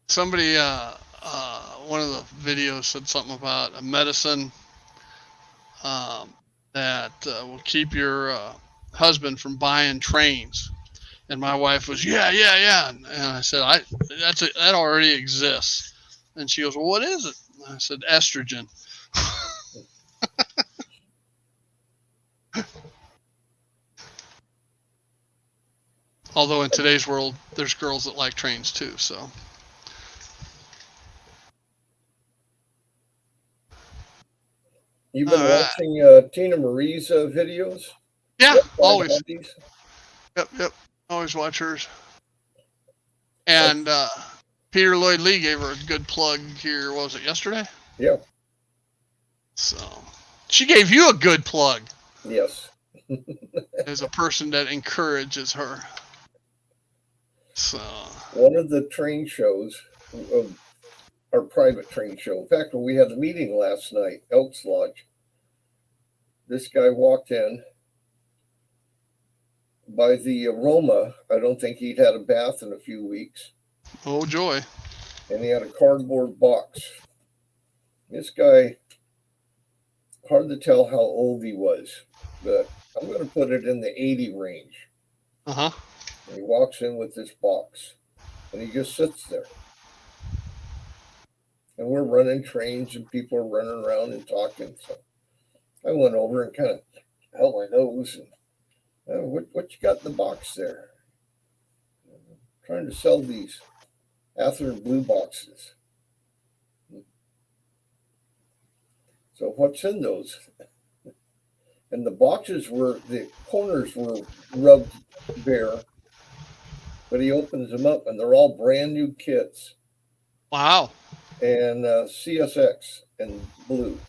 Somebody, one of the videos said something about a medicine that will keep your husband from buying trains. And my wife was, yeah. And I said, that already exists. And she goes, well, what is it? And I said, estrogen. Although in today's world, there's girls that like trains too, so. You've been watching Tina Marie's videos? Yeah, always. Yep. Always watch hers. And Peter Lloyd Lee gave her a good plug here. What was it, yesterday? Yeah. So she gave you a good plug. Yes. As a person that encourages her. So one of the train shows, our private train show. In fact, when we had the meeting last night, Elks Lodge, this guy walked in. By the aroma, I don't think he'd had a bath in a few weeks. Oh, joy. And he had a cardboard box. This guy, hard to tell how old he was, but I'm going to put it in the 80 range. Uh-huh. And he walks in with this box, and he just sits there. And we're running trains, and people are running around and talking. So I went over and kind of held my nose and, what you got in the box there? I'm trying to sell these Atherton blue boxes. So what's in those? And the boxes the corners were rubbed bare, but he opens them up and they're all brand new kits. Wow. And CSX in blue.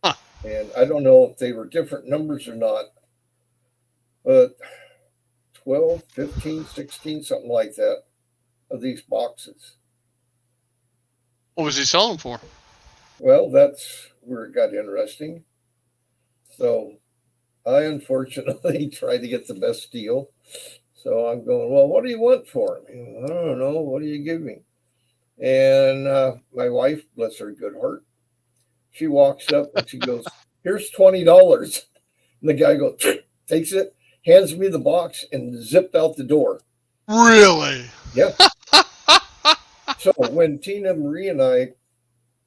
Huh. And I don't know if they were different numbers or not, but 12, 15, 16, something like that of these boxes. What was he selling for? Well, that's where it got interesting. So I unfortunately tried to get the best deal. So I'm going, well, what do you want for him? I don't know. What do you give me? And my wife, bless her good heart, she walks up and she goes, here's $20. And the guy goes, takes it, hands me the box, and zipped out the door. Really? Yep. So when Tina Marie and I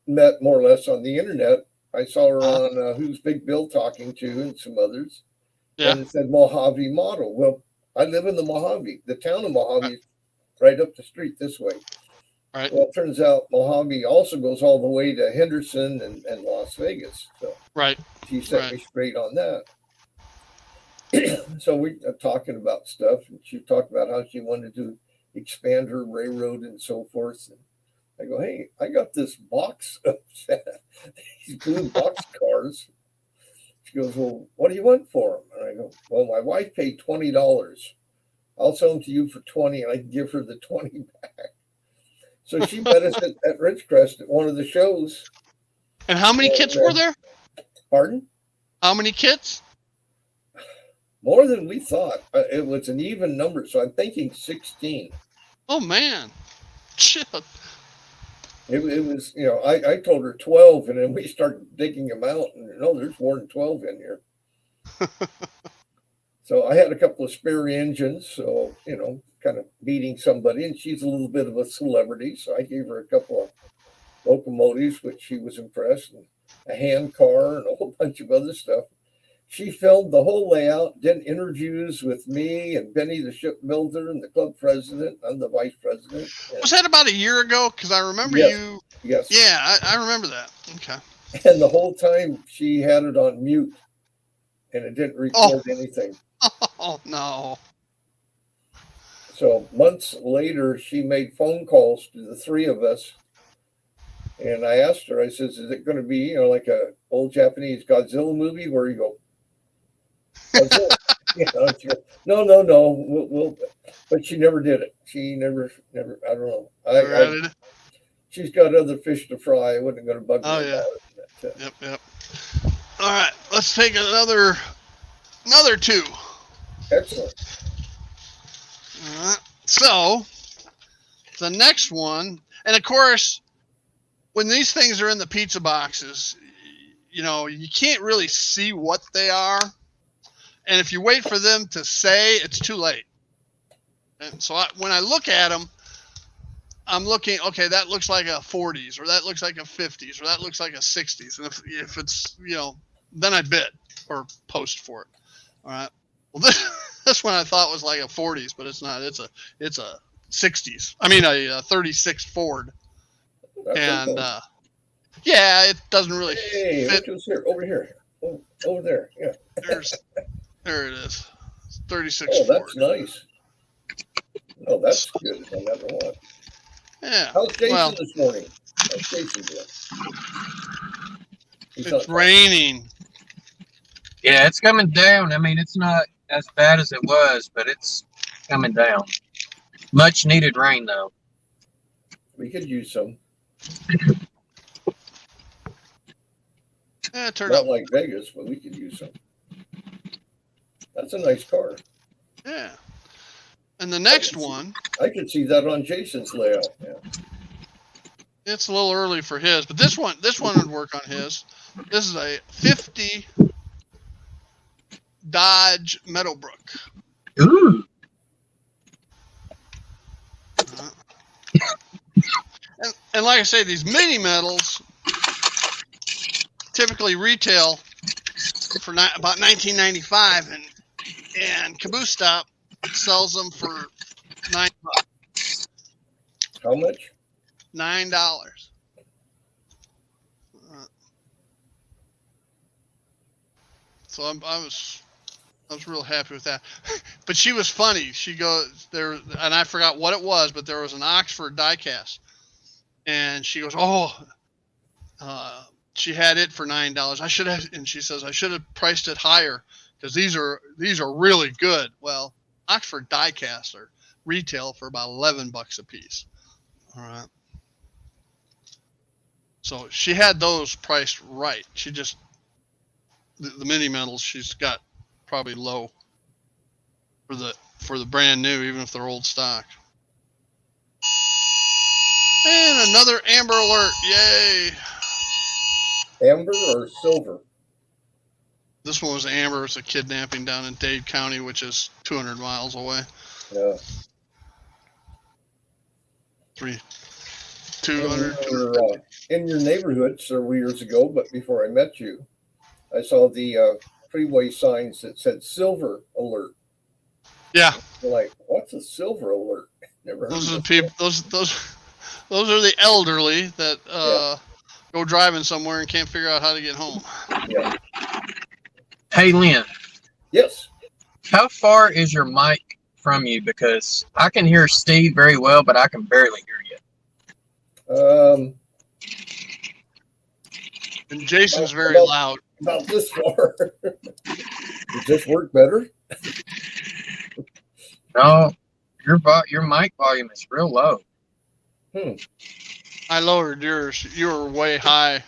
met more or less on the internet, I saw her on Who's Big Bill Talking To and some others. Yeah. And it said Mojave Model. Well, I live in the Mojave. The town of Mojave is right up the street this way. Right. Well, it turns out Mojave also goes all the way to Henderson and Las Vegas. So right. She set me straight on that. So we are talking about stuff, and she talked about how she wanted to expand her railroad and so forth. And I go, hey, I got this box of these blue box cars. She goes, well, what do you want for them? And I go, well, my wife paid $20. I'll sell them to you for $20, and I can give her the $20 back. So she met us at Ridgecrest at one of the shows. And how many kits were there? Pardon? How many kits? More than we thought. It was an even number, so I'm thinking 16. Oh, man. Shit. It was, I told her 12, and then we started digging them out, and no, there's more than 12 in here. So I had a couple of spare engines, so, kind of beating somebody, and she's a little bit of a celebrity, so I gave her a couple of locomotives, which she was impressed, and a hand car, and a whole bunch of other stuff. She filmed the whole layout, did interviews with me and Benny, the shipbuilder, and the club president. I'm the vice president. Was that about a year ago? Because I remember you. Yes. Yeah, I remember that. Okay. And the whole time she had it on mute, and it didn't record anything. Oh, no. So months later, she made phone calls to the three of us. And I asked her, I says, is it going to be, like a old Japanese Godzilla movie where you go, she goes, no, we'll, but she never did it. She never, I don't know. She's got other fish to fry. I wasn't going to bug her about it. Yep. All right, let's take another two. Excellent. All right. So the next one, and of course, when these things are in the pizza boxes, you can't really see what they are. And if you wait for them to say, it's too late. And so when I look at them, I'm looking, okay, that looks like a 40s, or that looks like a 50s, or that looks like a 60s. And if it's, then I bid or post for it. All right. Well, this one I thought was like a 40s, but it's not. It's a 60s. I mean, a 36 Ford. And it doesn't really fit. Here, over here. Oh, over there. Yeah. There it is. 36 Oh, Ford. that's nice. Oh, that's good. No matter what. Yeah. How's Jason this morning? How's Jason doing? It's raining. Yeah, it's coming down. I mean, it's not as bad as it was, but it's coming down. Much needed rain, though. We could use some. Yeah, it turned Not out. like Vegas, but we could use some. That's a nice car. Yeah. And the next one, I could see that on Jason's layout. Yeah. it's a little early for his, but this one would work on his. This is a 50 Dodge Meadowbrook. Ooh. And like I say, these mini metals typically retail for about $19.95, and Caboose Stop sells them for $9. How much? $9. So I was real happy with that. But she was funny. She goes there, and I forgot what it was, but there was an Oxford diecast, and she goes, "Oh, she had it for $9. I should have," and she says, "I should have priced it higher because these are really good." Well, Oxford diecast are retail for about $11 a piece. All right. So she had those priced right. She just the mini metals she's got probably low for the brand new, even if they're old stock. And another Amber Alert! Yay! Amber or silver? This one was Amber. It's a kidnapping down in Dade County, which is 200 miles away. Yeah. 200. In your neighborhood several years ago, but before I met you, I saw the freeway signs that said silver alert. Yeah. I'm like, what's a silver alert? Never heard Those are of the people. Those are the elderly that go driving somewhere and can't figure out how to get home. Yeah. Hey, Lynn. Yes. How far is your mic from you? Because I can hear Steve very well, but I can barely hear you. And Jason's very loud. About this far. Does this work better? No, your mic volume is real low. I lowered yours. You were way high.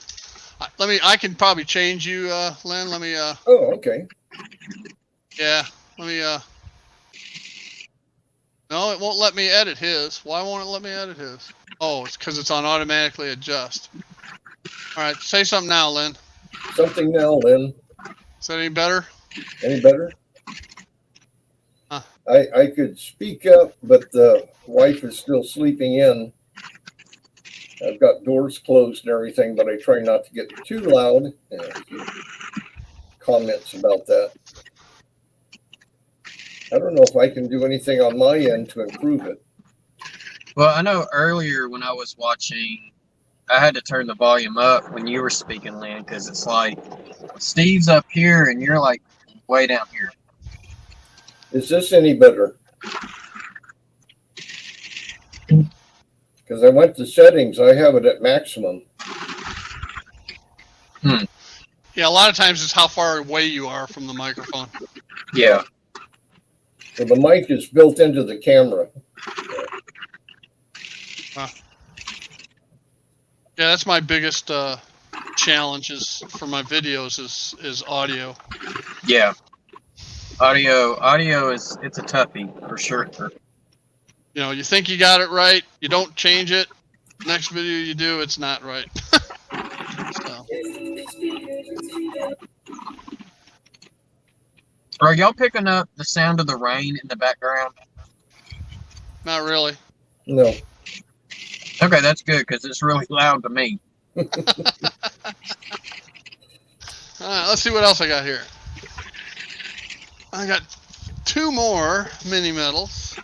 I can probably change you, Lynn. Let me. Oh, okay. Yeah. Let me. No, it won't let me edit his. Why won't it let me edit his? Oh, it's because it's on automatically adjust. All right, say something now, Lynn. Something now, Lynn. Is that any better? Any better? Huh. I could speak up, but the wife is still sleeping in. I've got doors closed and everything, but I try not to get too loud. Comments about that. I don't know if I can do anything on my end to improve it. Well, I know earlier when I was watching, I had to turn the volume up when you were speaking, Lynn, because it's like Steve's up here and you're like way down here. Is this any better? Because I went to settings, I have it at maximum. Yeah, a lot of times it's how far away you are from the microphone. Yeah. So the mic is built into the camera. Yeah, that's my biggest challenge is for my videos is audio. Yeah. Audio is it's a toughie for sure. You know, you think you got it right, you don't change it. Next video you do, it's not right. So. Are y'all picking up the sound of the rain in the background? Not really. No. Okay, that's good because it's really loud to me. All right, let's see what else I got here. I got 2 more mini metals.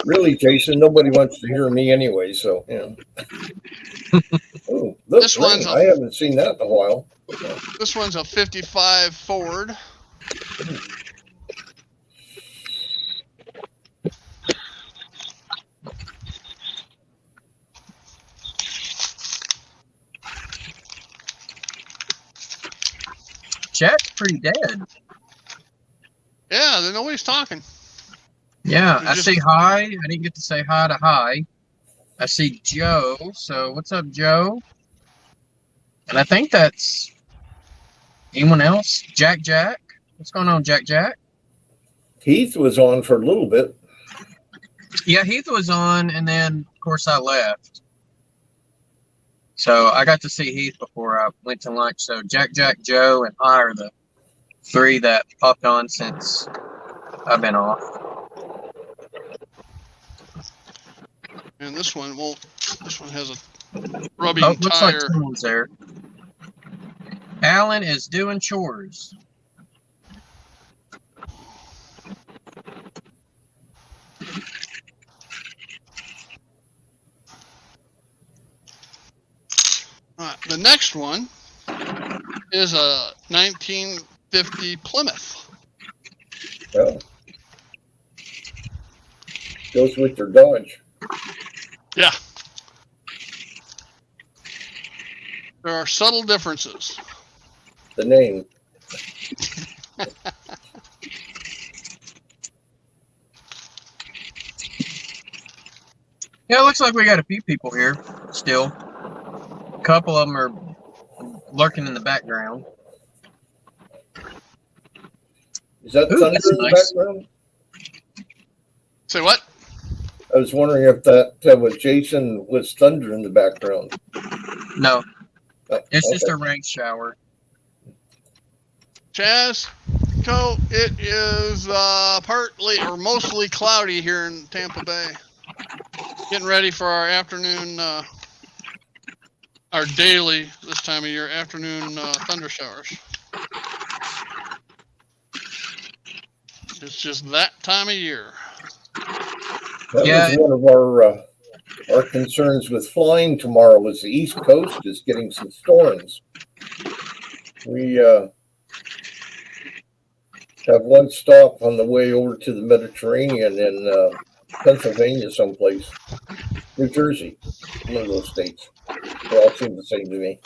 Really, Jason, nobody wants to hear me anyway, so, yeah. Oh, look, This one's I haven't seen that in a while. This one's a 55 Ford. Chat's pretty dead. Yeah, nobody's talking. Yeah, I say hi. I didn't get to say hi to hi. I see Joe. So what's up, Joe? And I think that's anyone else? Jack Jack? What's going on, Jack Jack? Heath was on for a little bit. Yeah, Heath was on, and then, of course, I left. So I got to see Heath before I went to lunch. So Jack Jack, Joe, and I are the three that popped on since I've been off. And this one, well, this one has a rubbing Oh, looks like tire. someone's there. Alan is doing chores. All right, the next one is a 1950 Plymouth. Well, goes with your Dodge. Yeah. There are subtle differences. The name. Yeah, it looks like we got a few people here still. A couple of them are lurking in the background. Is that Ooh, thunder that's in the nice. background? Say what? I was wondering if that was Jason with thunder in the background. No, Oh, it's just okay. a rain shower. Chaz, Co, it is partly or mostly cloudy here in Tampa Bay. Getting ready for our afternoon, our daily, this time of year, afternoon thunder showers. It's just that time of year. That Yeah. was one of our concerns with flying tomorrow. Is the East Coast is getting some storms. We have one stop on the way over to the Mediterranean in Pennsylvania, someplace. New Jersey, one of those states. They all seem the same to me.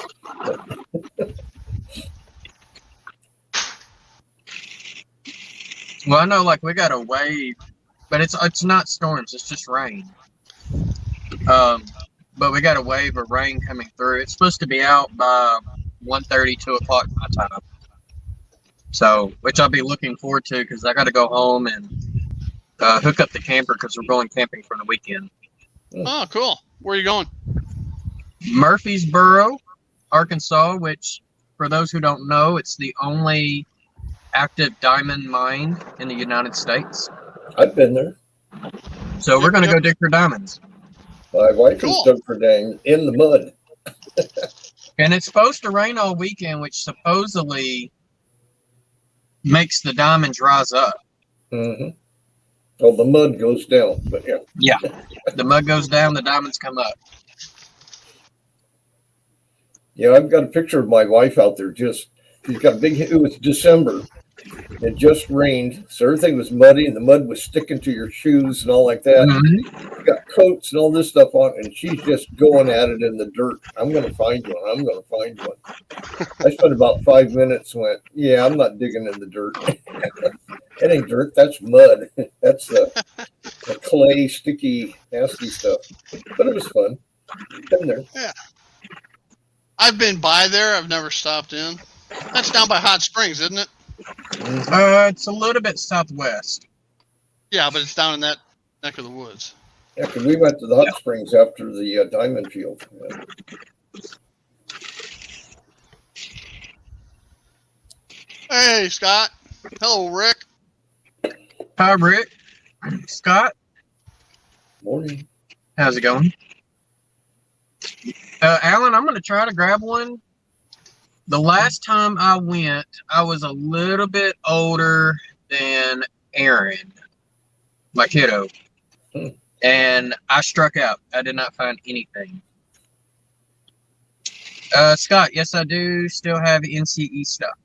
Well, I know, like, we got a wave, but it's not storms, it's just rain. But we got a wave of rain coming through. It's supposed to be out by 1:30, 2 o'clock my time. So, which I'll be looking forward to because I got to go home and hook up the camper because we're going camping for the weekend. Oh, cool. Where are you going? Murfreesboro, Arkansas, which, for those who don't know, it's the only active diamond mine in the United States. I've been there. So we're going to go dig for diamonds. My wife Cool. has dug for dang in the mud. And it's supposed to rain all weekend, which supposedly makes the diamonds rise up. Mm-hmm. Well, the mud goes down, but yeah. Yeah. The mud goes down, the diamonds come up. Yeah, I've got a picture of my wife out there. She's got a big, it was December. It just rained, so everything was muddy and the mud was sticking to your shoes and all like that. Mm-hmm. She's got coats and all this stuff on, and she's just going at it in the dirt. I'm going to find one. I'm going to find one. I spent about 5 minutes and went, yeah, I'm not digging in the dirt. It ain't dirt, that's mud. That's the clay, sticky, nasty stuff. But it was fun. Been there. Yeah. I've been by there. I've never stopped in. That's down by Hot Springs, isn't it? It's a little bit southwest. Yeah, but it's down in that neck of the woods. Yeah, because we went to the hot springs after the diamond field. Yeah. Hey, Scott. Hello, Rick. Hi, Rick. Scott, Morning. how's it going? Alan, I'm going to try to grab one. The last time I went, I was a little bit older than Aaron, my kiddo. And I struck out. I did not find anything. Scott, yes, I do still have NCE stuff.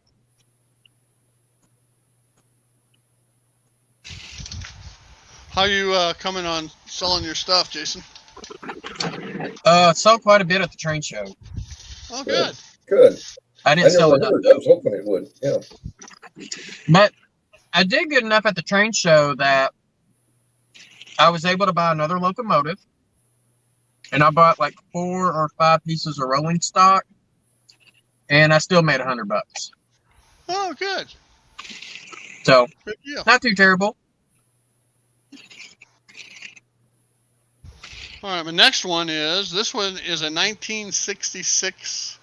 How you coming on selling your stuff, Jason? Sold quite a bit at the train show. Oh, good. Good. I I didn't sell never enough, heard. I though. was hoping it would. Yeah. But I did good enough at the train show that I was able to buy another locomotive. and I bought like 4 or 5 pieces of rolling stock, and I still made $100. Oh, good. So Good deal. not too terrible. All right, my next one is, this one is a 1966.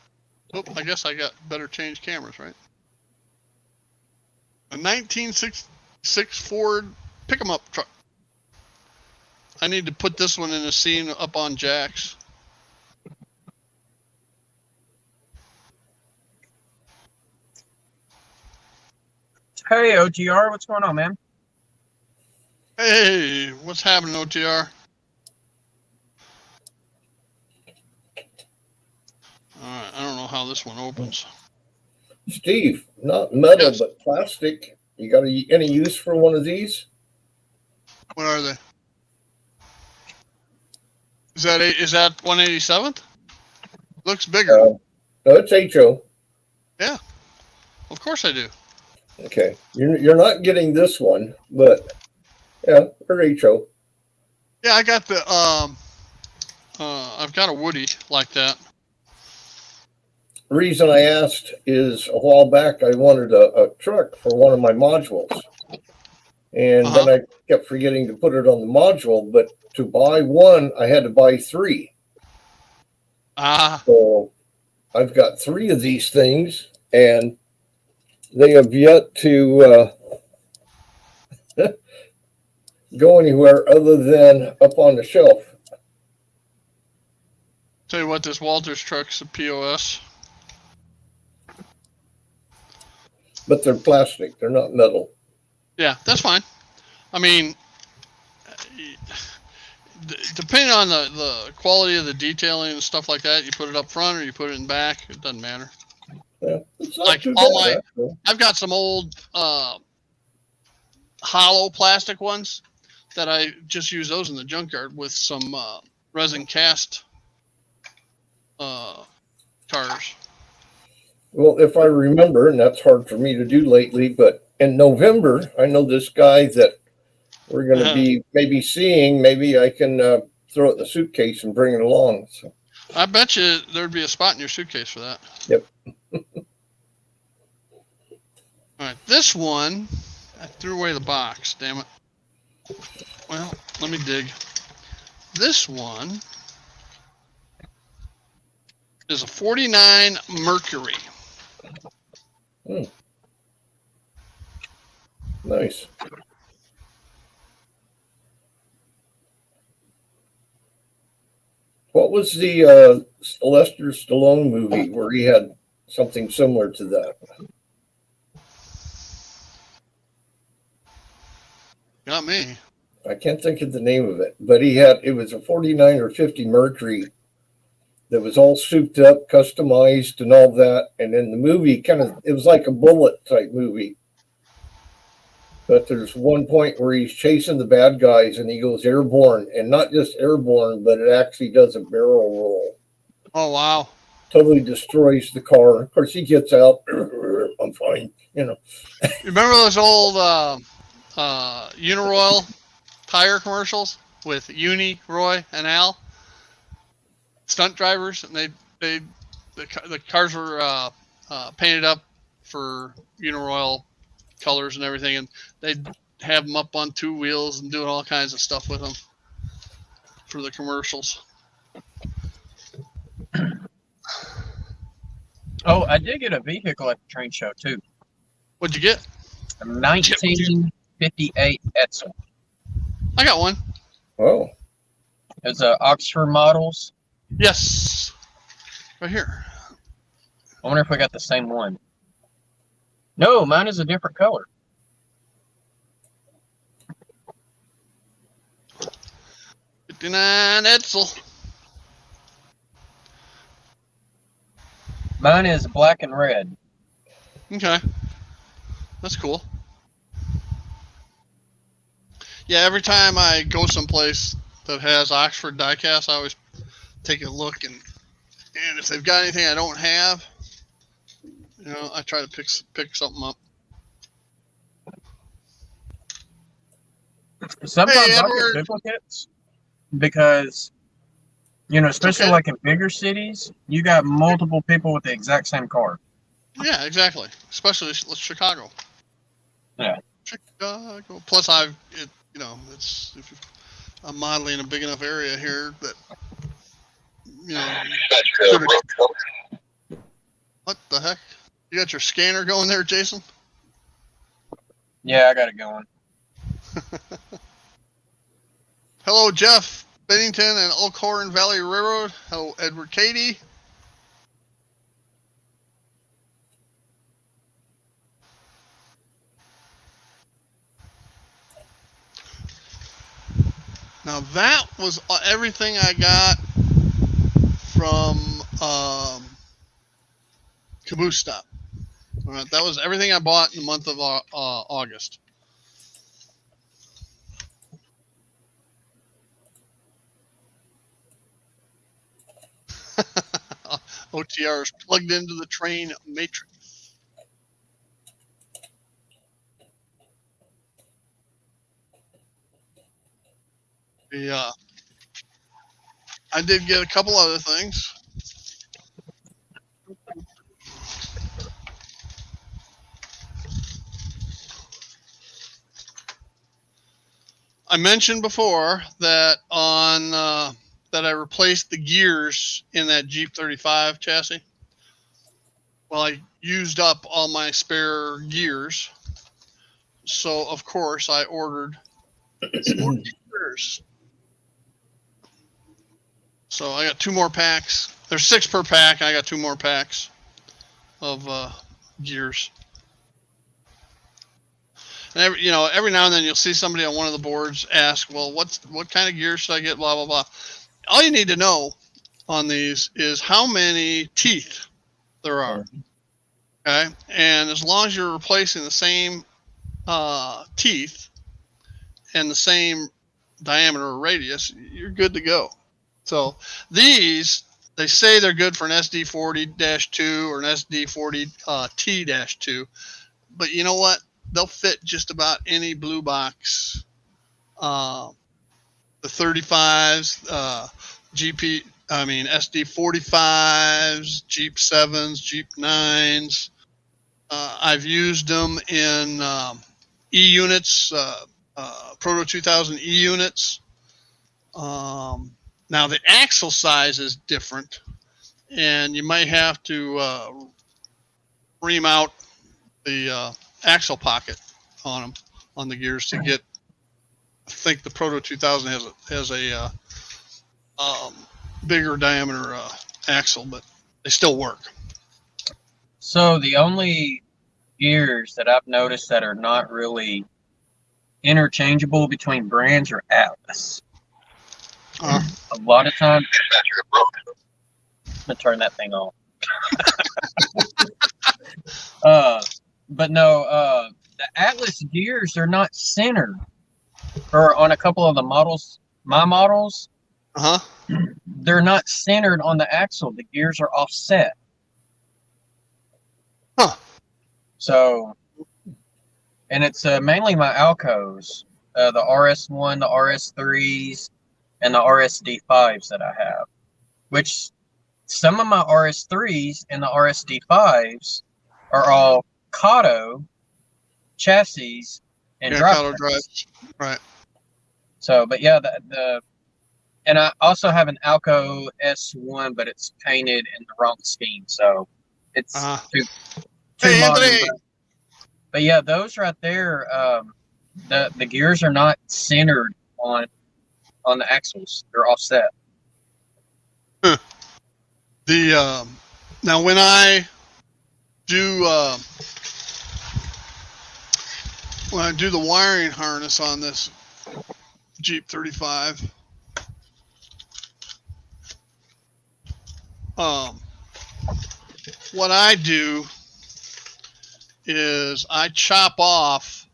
Oh, I guess I got better change cameras, right? A 1966 Ford pick-em-up truck. I need to put this one in a scene up on Jack's. Hey, OTR, what's going on, man? Hey, what's happening, OTR? All right, I don't know how this one opens. Steve, not metal, Yes. but plastic. You got any use for one of these? What are they? Is that 187th? Looks bigger. No, it's HO. Yeah, of course I do. Okay, you're not getting this one, but yeah, they're HO. Yeah, I got the I've got a Woody like that. The reason I asked is a while back I wanted a truck for one of my modules, and then I kept forgetting to put it on the module. But to buy one, I had to buy 3. So I've got 3 of these things, and they have yet to go anywhere other than up on the shelf. Tell you what, this Walters truck's a POS. But they're plastic. They're not metal. Yeah, that's fine. I mean, depending on the quality of the detailing and stuff like that, you put it up front or you put it in back. It doesn't matter. Yeah, it's not Like too all bad, I've got some old hollow plastic ones that I just use those in the junkyard with some resin cast tires. Well, if I remember, and that's hard for me to do lately, but in November, I know this guy that we're going to be maybe seeing. Maybe I can throw it in the suitcase and bring it along. So. I bet you there'd be a spot in your suitcase for that. Yep. All right, this one, I threw away the box, damn it. Well, let me dig. This one is a 49 Mercury. Nice. What was the Sylvester Stallone movie where he had something similar to that? Got me. I can't think of the name of it, but it was a 49 or 50 Mercury that was all souped up, customized, and all that. And then the movie it was like a bullet type movie. But there's one point where he's chasing the bad guys and he goes airborne, and not just airborne, but it actually does a barrel roll. Oh, wow. Totally destroys the car. Of course, he gets out. I'm fine. You remember those old Uniroyal tire commercials with Uni, Roy, and Al? Stunt drivers, and the cars were painted up for Uniroyal colors and everything, and they'd have them up on 2 wheels and doing all kinds of stuff with them for the commercials. Oh, I did get a vehicle at the train show too. What'd you get? A 1958 Edsel. I got one. Oh. It's a Oxford Models. Yes. Right here. I wonder if we got the same one. No, mine is a different color. '59 Edsel. Mine is black and red. Okay. That's cool. Yeah, every time I go someplace that has Oxford diecast, I always take a look, and if they've got anything I don't have, I try to pick something up. Sometimes Hey, I'll get duplicates because You know, especially okay. like in bigger cities, you got multiple people with the exact same car. Yeah, exactly. Especially Chicago. Yeah. Chicago. Plus, it's I'm modeling a big enough area here that could what the heck? You got your scanner going there, Jason? Yeah, I got it going. Hello, Jeff Bennington and Elkhorn Valley Railroad. Hello, Edward Cady. Now that was everything I got from Caboose Stop. All right, that was everything I bought in the month of August. OTR is plugged into the train matrix. Yeah, I did get a couple other things. I mentioned before that that I replaced the gears in that Jeep 35 chassis. Well, I used up all my spare gears, so of course I ordered some more gears. So I got 2 more packs. There's 6 per pack. I got 2 more packs of gears. And every now and then you'll see somebody on one of the boards ask, "Well, what kind of gear should I get?" Blah blah blah. All you need to know on these is how many teeth there are. Okay, and as long as you're replacing the same teeth and the same diameter or radius, you're good to go. So these, they say they're good for an SD40-2 or an SD40T-2, but you know what? They'll fit just about any blue box. The 35s, SD45s, Jeep 7s, Jeep 9s. I've used them in E units, Proto 2000 E units. Now the axle size is different, and you might have to ream out the axle pocket on them, on the gears, to get. I think the Proto 2000 has a bigger diameter axle, but they still work. So the only gears that I've noticed that are not really interchangeable between brands are Atlas. A lot of times, I'm gonna turn that thing on. But no, the Atlas gears are not centered. Or on a couple of the models, my models, they're not centered on the axle. The gears are offset. So, and it's mainly my Alcos, the RS1, the RS3s, and the RSD5s that I have. Which some of my RS3s and the RSD5s are all Kato chassis and drive. Right. So, but yeah, and I also have an Alco S1, but it's painted in the wrong scheme, so it's too modern. But yeah, those right there, the gears are not centered on the axles; they're offset. Now when I do the wiring harness on this Jeep 35, what I do is I chop off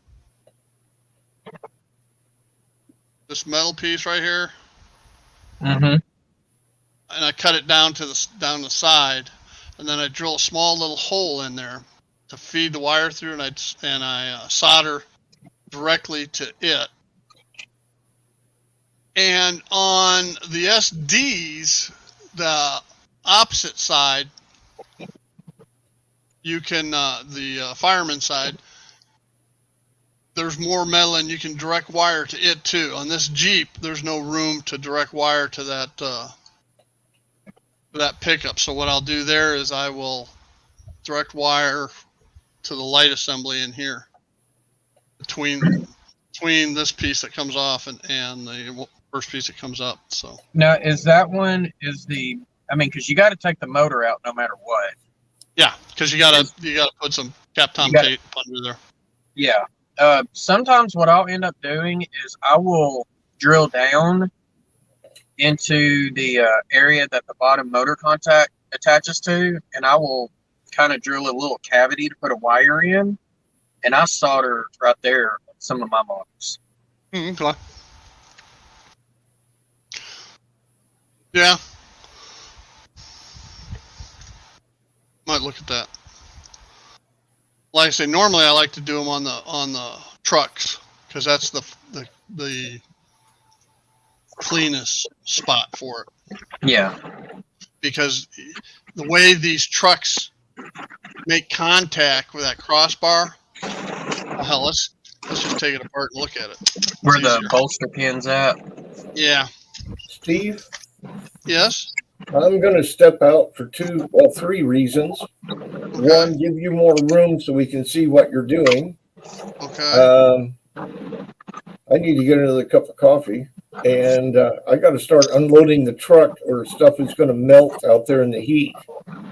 this metal piece right here, and I cut it down the side, and then I drill a small little hole in there to feed the wire through, and I solder directly to it, And on the SDs, the opposite side, you can, the fireman side, there's more metal and you can direct wire to it too. On this Jeep, there's no room to direct wire to that pickup. So what I'll do there is I will direct wire to the light assembly in here between this piece that comes off and the first piece that comes up. So Now, is that one because you got to take the motor out no matter what. yeah, because you gotta put some Kapton tape under there. Yeah. Sometimes what I'll end up doing is I will drill down into the area that the bottom motor contact attaches to, and I will kind of drill a little cavity to put a wire in, and I solder right there on some of my models. Okay. Yeah. Might look at that. Like I say, normally I like to do them on the trucks because that's the cleanest spot for it. Yeah. Because the way these trucks make contact with that crossbar, hell, let's just take it apart and look at it. Where the bolster pin's at. Yeah. Steve? Yes? I'm going to step out for three reasons. One, give you more room so we can see what you're doing. Okay. I need to get another cup of coffee, and I got to start unloading the truck or stuff is going to melt out there in the heat.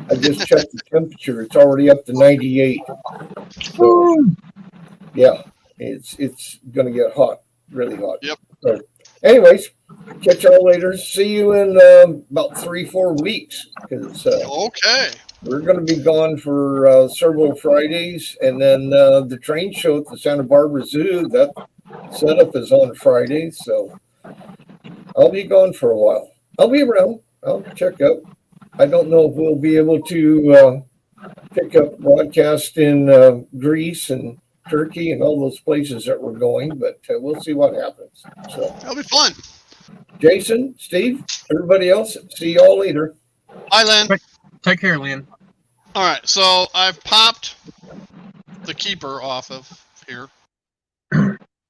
I just checked the temperature. It's already up to 98. So, yeah, it's going to get hot, really hot. Yep. So, anyways, catch y'all later. See you in about 3-4 weeks. Okay. We're going to be gone for several Fridays, and then the train show at the Santa Barbara Zoo, that setup is on Friday, so I'll be gone for a while. I'll be around. I'll check up. I don't know if we'll be able to pick up broadcast in Greece and Turkey and all those places that we're going, but we'll see what happens. So That'll be fun. Jason, Steve, everybody else, see y'all later. Bye, Len. Take care, Lynn. All right, so I've popped the keeper off of here.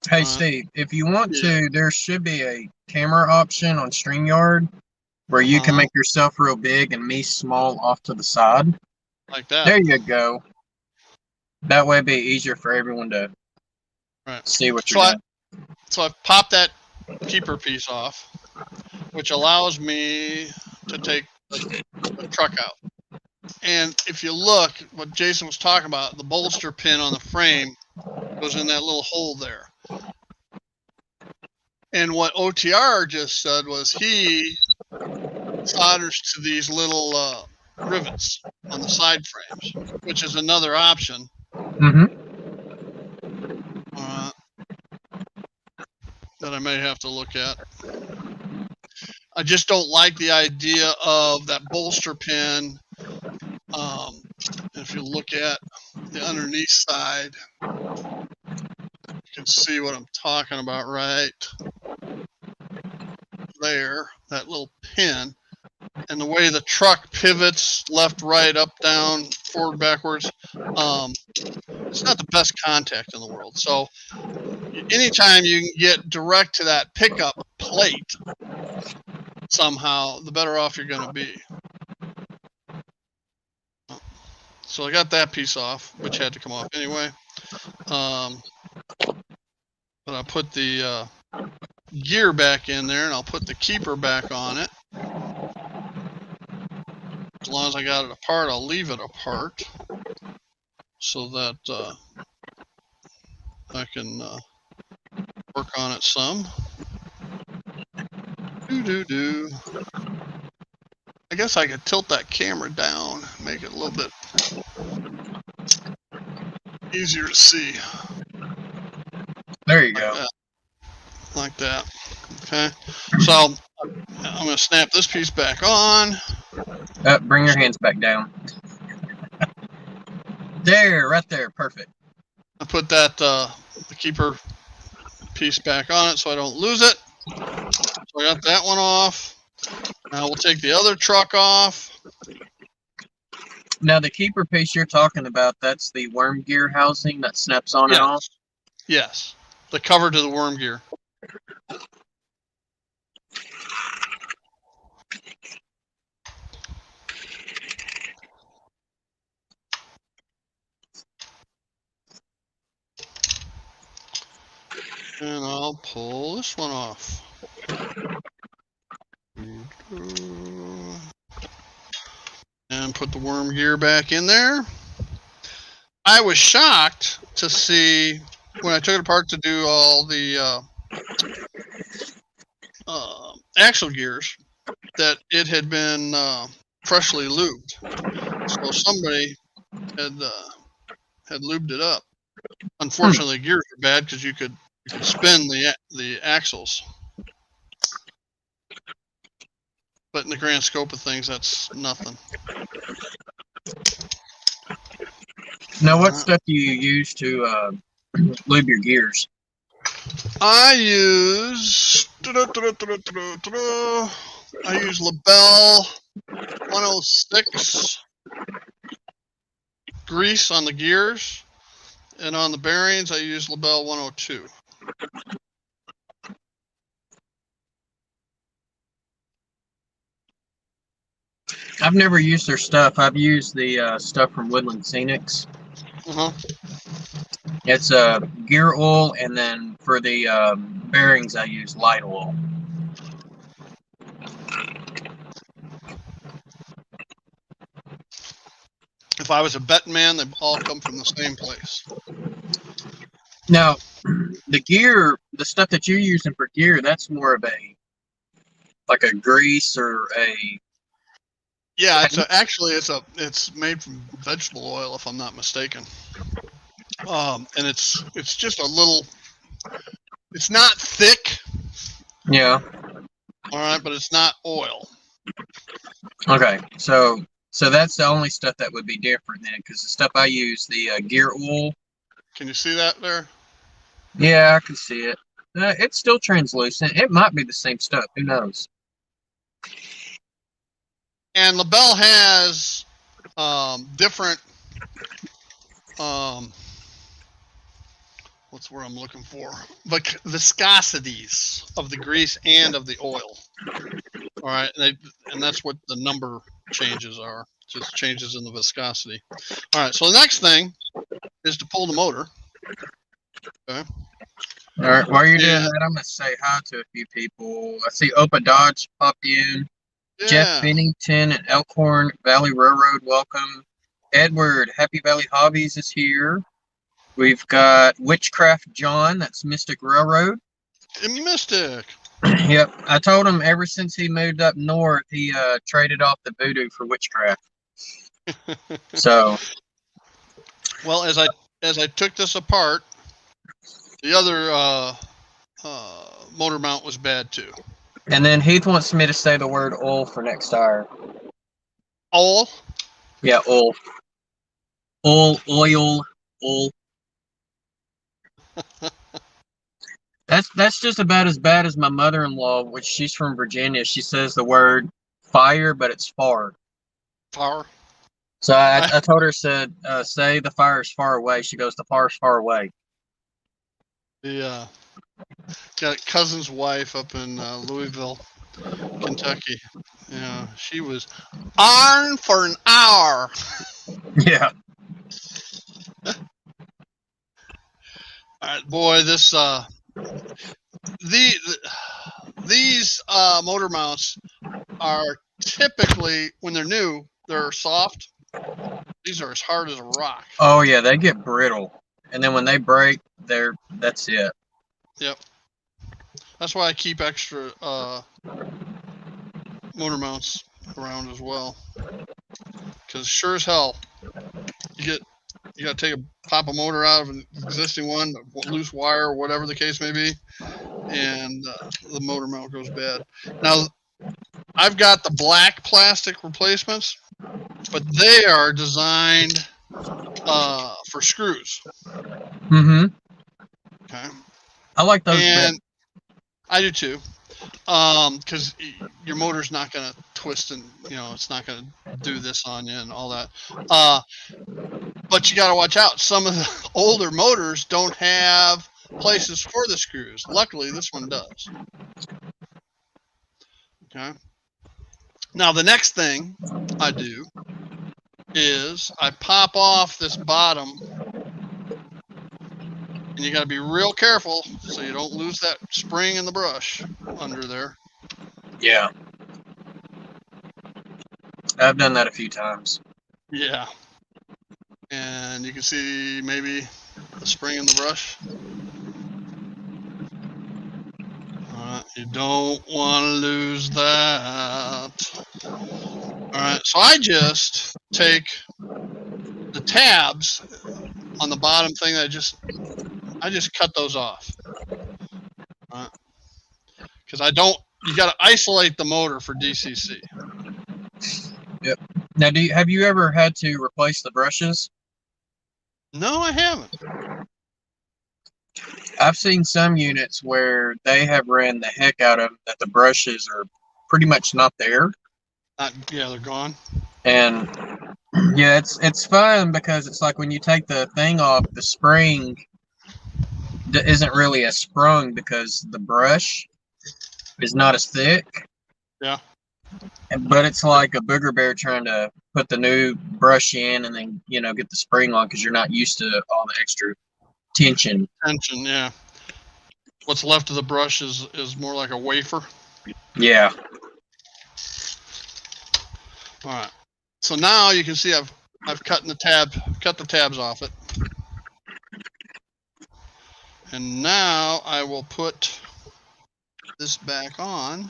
Hey, Steve, if you want to, there should be a camera option on StreamYard where you can make yourself real big and me small off to the side. Like that. There you go. That way it'd be easier for everyone to see what you're doing. So I've popped that keeper piece off, which allows me to take the truck out. And if you look, what Jason was talking about, the bolster pin on the frame goes in that little hole there. And what OTR just said was he solders to these little rivets on the side frames, which is another option. That I may have to look at. I just don't like the idea of that bolster pin. If you look at the underneath side, you can see what I'm talking about right there, that little pin. And the way the truck pivots left, right, up, down, forward, backwards, it's not the best contact in the world. So anytime you can get direct to that pickup plate somehow, the better off you're going to be. So I got that piece off, which had to come off anyway. But I put the gear back in there, and I'll put the keeper back on it. As long as I got it apart, I'll leave it apart so that I can work on it some. I guess I could tilt that camera down, make it a little bit easier to see. There you go. Like that. Okay. So I'm going to snap this piece back on. Bring your hands back down. There, right there. Perfect. I put that the keeper piece back on it so I don't lose it. So I got that one off. Now we'll take the other truck off. Now the keeper piece you're talking about, that's the worm gear housing that snaps on and off. Yes. The cover to the worm gear. And I'll pull this one off. And put the worm gear back in there. I was shocked to see when I took it apart to do all the axle gears that it had been freshly lubed. So somebody had lubed it up. Unfortunately, gears are bad because you could spin the axles. But in the grand scope of things, that's nothing. Now, what stuff do you use to lube your gears? I use Labelle 106 grease on the gears, and on the bearings I use Labelle 102. I've never used their stuff. I've used the stuff from Woodland Scenics. It's gear oil, and then for the bearings I use light oil. If I was a betting man, they all come from the same place. Now, the gear, the stuff that you're using for gear, that's more of like a grease or a... Yeah, it's made from vegetable oil, if I'm not mistaken. And it's just a little. It's not thick. Yeah. All right, but it's not oil. Okay, so that's the only stuff that would be different then, because the stuff I use, the gear oil. Can you see that there? Yeah, I can see it. It's still translucent. It might be the same stuff. Who knows? And Labelle has different. What's the word I'm looking for? Viscosities of the grease and of the oil. All right, and that's what the number changes are. Just changes in the viscosity. All right, so the next thing is to pull the motor. Okay. All right, while you're doing that, I'm going to say hi to a few people. I see Opa Dodge pop in. Yeah. Jeff Bennington and Elkhorn Valley Railroad, welcome. Edward, Happy Valley Hobbies is here. We've got Witchcraft John, that's Mystic Railroad. Mystic. Yep, I told him ever since he moved up north, he traded off the voodoo for witchcraft. So, well, as I took this apart, the other motor mount was bad too. And then Heath wants me to say the word oil for next tire. Oil? Yeah, oil. Oil. That's just about as bad as my mother-in-law, which she's from Virginia. She says the word fire, but it's far. Far? So I told her, say the fire's far away. She goes, the fire's far away. Yeah. Got a cousin's wife up in Louisville, Kentucky. Yeah, she was on for an hour. Yeah. All right, boy. These motor mounts are typically, when they're new, they're soft. These are as hard as a rock. Oh yeah, they get brittle, and then when they break, that's it. Yep. That's why I keep extra motor mounts around as well. Because sure as hell, you got to pop a motor out of an existing one, loose wire, or whatever the case may be, and the motor mount goes bad. Now, I've got the black plastic replacements, but they are designed for screws. Mm-hmm. Okay. I like those. And I do too. Because your motor's not going to twist and, it's not going to do this on you and all that. But you got to watch out. Some of the older motors don't have places for the screws. Luckily, this one does. Okay. Now, the next thing I do is I pop off this bottom, and you got to be real careful so you don't lose that spring in the brush under there. Yeah. I've done that a few times. Yeah. And you can see maybe the spring in the brush. You don't want to lose that. All right, so I just take the tabs on the bottom thing. I just cut those off. All right. Because you got to isolate the motor for DCC. Yep. Now, have you ever had to replace the brushes? No, I haven't. I've seen some units where they have ran the heck out of that. The brushes are pretty much not there. Yeah, they're gone. And yeah, it's fun because it's like when you take the thing off, the spring isn't really as sprung because the brush is not as thick. Yeah. But it's like a booger bear trying to put the new brush in and then, get the spring on because you're not used to all the extra tension. Yeah. What's left of the brush is more like a wafer. Yeah. All right. So now you can see I've cut the tabs off it. And now I will put this back on.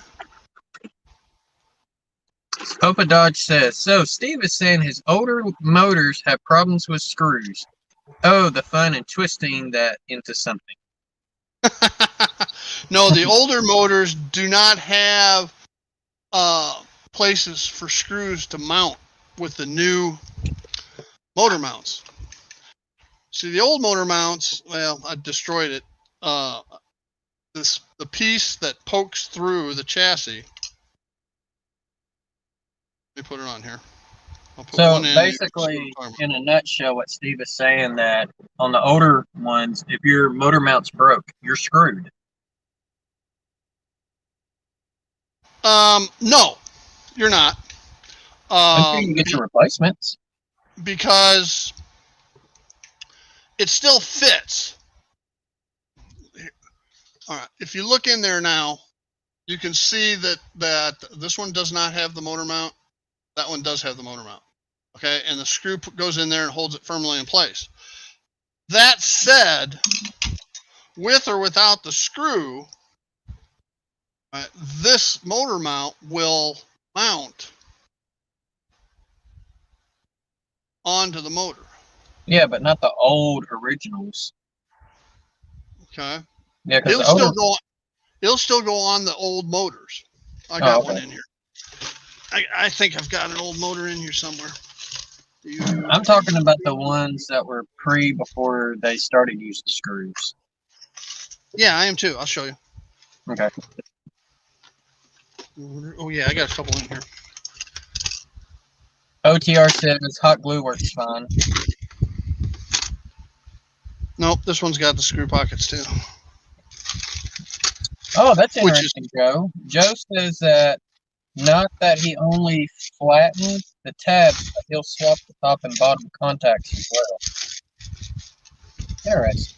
Popa Dodge says, so Steve is saying his older motors have problems with screws. Oh, the fun in twisting that into something. No, the older motors do not have places for screws to mount with the new motor mounts. See, the old motor mounts, well, I destroyed it. The piece that pokes through the chassis. Let me put it on here. So basically, in a nutshell, what Steve is saying that on the older ones, if your motor mount's broke, you're screwed. No, you're not. Until you get your replacements. Because it still fits. All right. If you look in there now, you can see that this one does not have the motor mount. That one does have the motor mount. Okay, and the screw goes in there and holds it firmly in place. That said, with or without the screw, this motor mount will mount onto the motor. Yeah, but not the old originals. Okay. Yeah, because it'll still go on the old motors. I got one in here. I think I've got an old motor in here somewhere. I'm talking about the ones that were before they started using screws. Yeah, I am too. I'll show you. Okay. Oh yeah, I got a couple in here. OTR says hot glue works fine. Nope, this one's got the screw pockets too. Oh, that's interesting, Joe. Joe says that not that he only flattens the tabs, but he'll swap the top and bottom contacts as well. Interesting.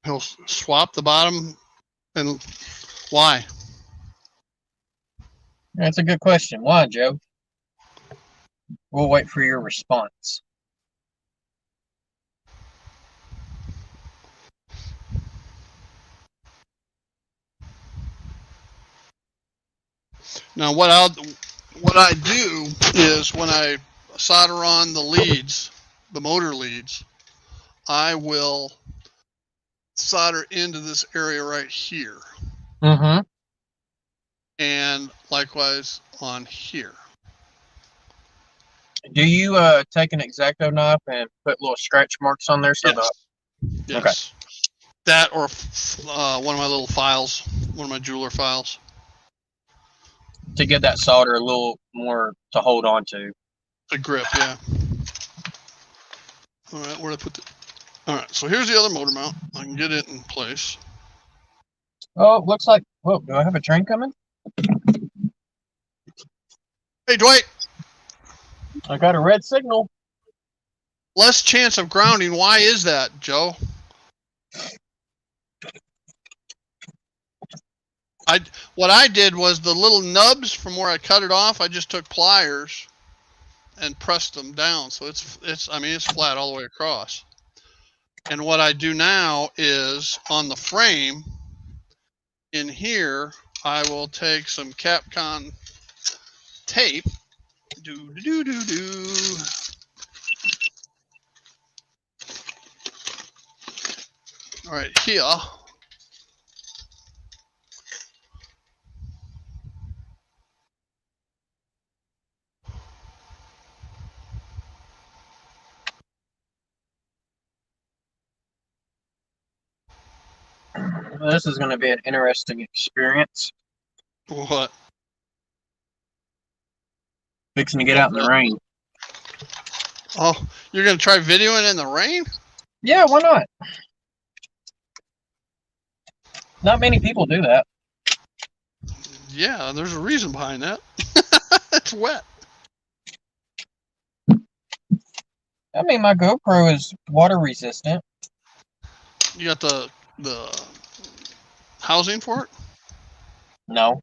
He'll swap the bottom, and why? That's a good question. Why, Joe? We'll wait for your response. Now, what I do is when I solder on the leads, the motor leads, I will solder into this area right here. Mm-hmm. And likewise on here. Do you take an X-Acto knife and put little scratch marks on there? Yes. Yes. Okay. That or one of my little files, one of my jeweler files. To get that solder a little more to hold on to. A grip, yeah. All right, where'd I put the... All right, so here's the other motor mount. I can get it in place. Oh, it looks like... Whoa, do I have a train coming? Hey, Dwight! I got a red signal. Less chance of grounding. Why is that, Joe? What I did was the little nubs from where I cut it off, I just took pliers and pressed them down. So it's flat all the way across. And what I do now is on the frame in here, I will take some Capcom tape. All right, here. This is going to be an interesting experience. What? Fixing to get out in the rain. Oh, you're going to try videoing in the rain? Yeah, why not? Not many people do that. Yeah, there's a reason behind that. It's wet. I mean, my GoPro is water resistant. You got the housing for it? No.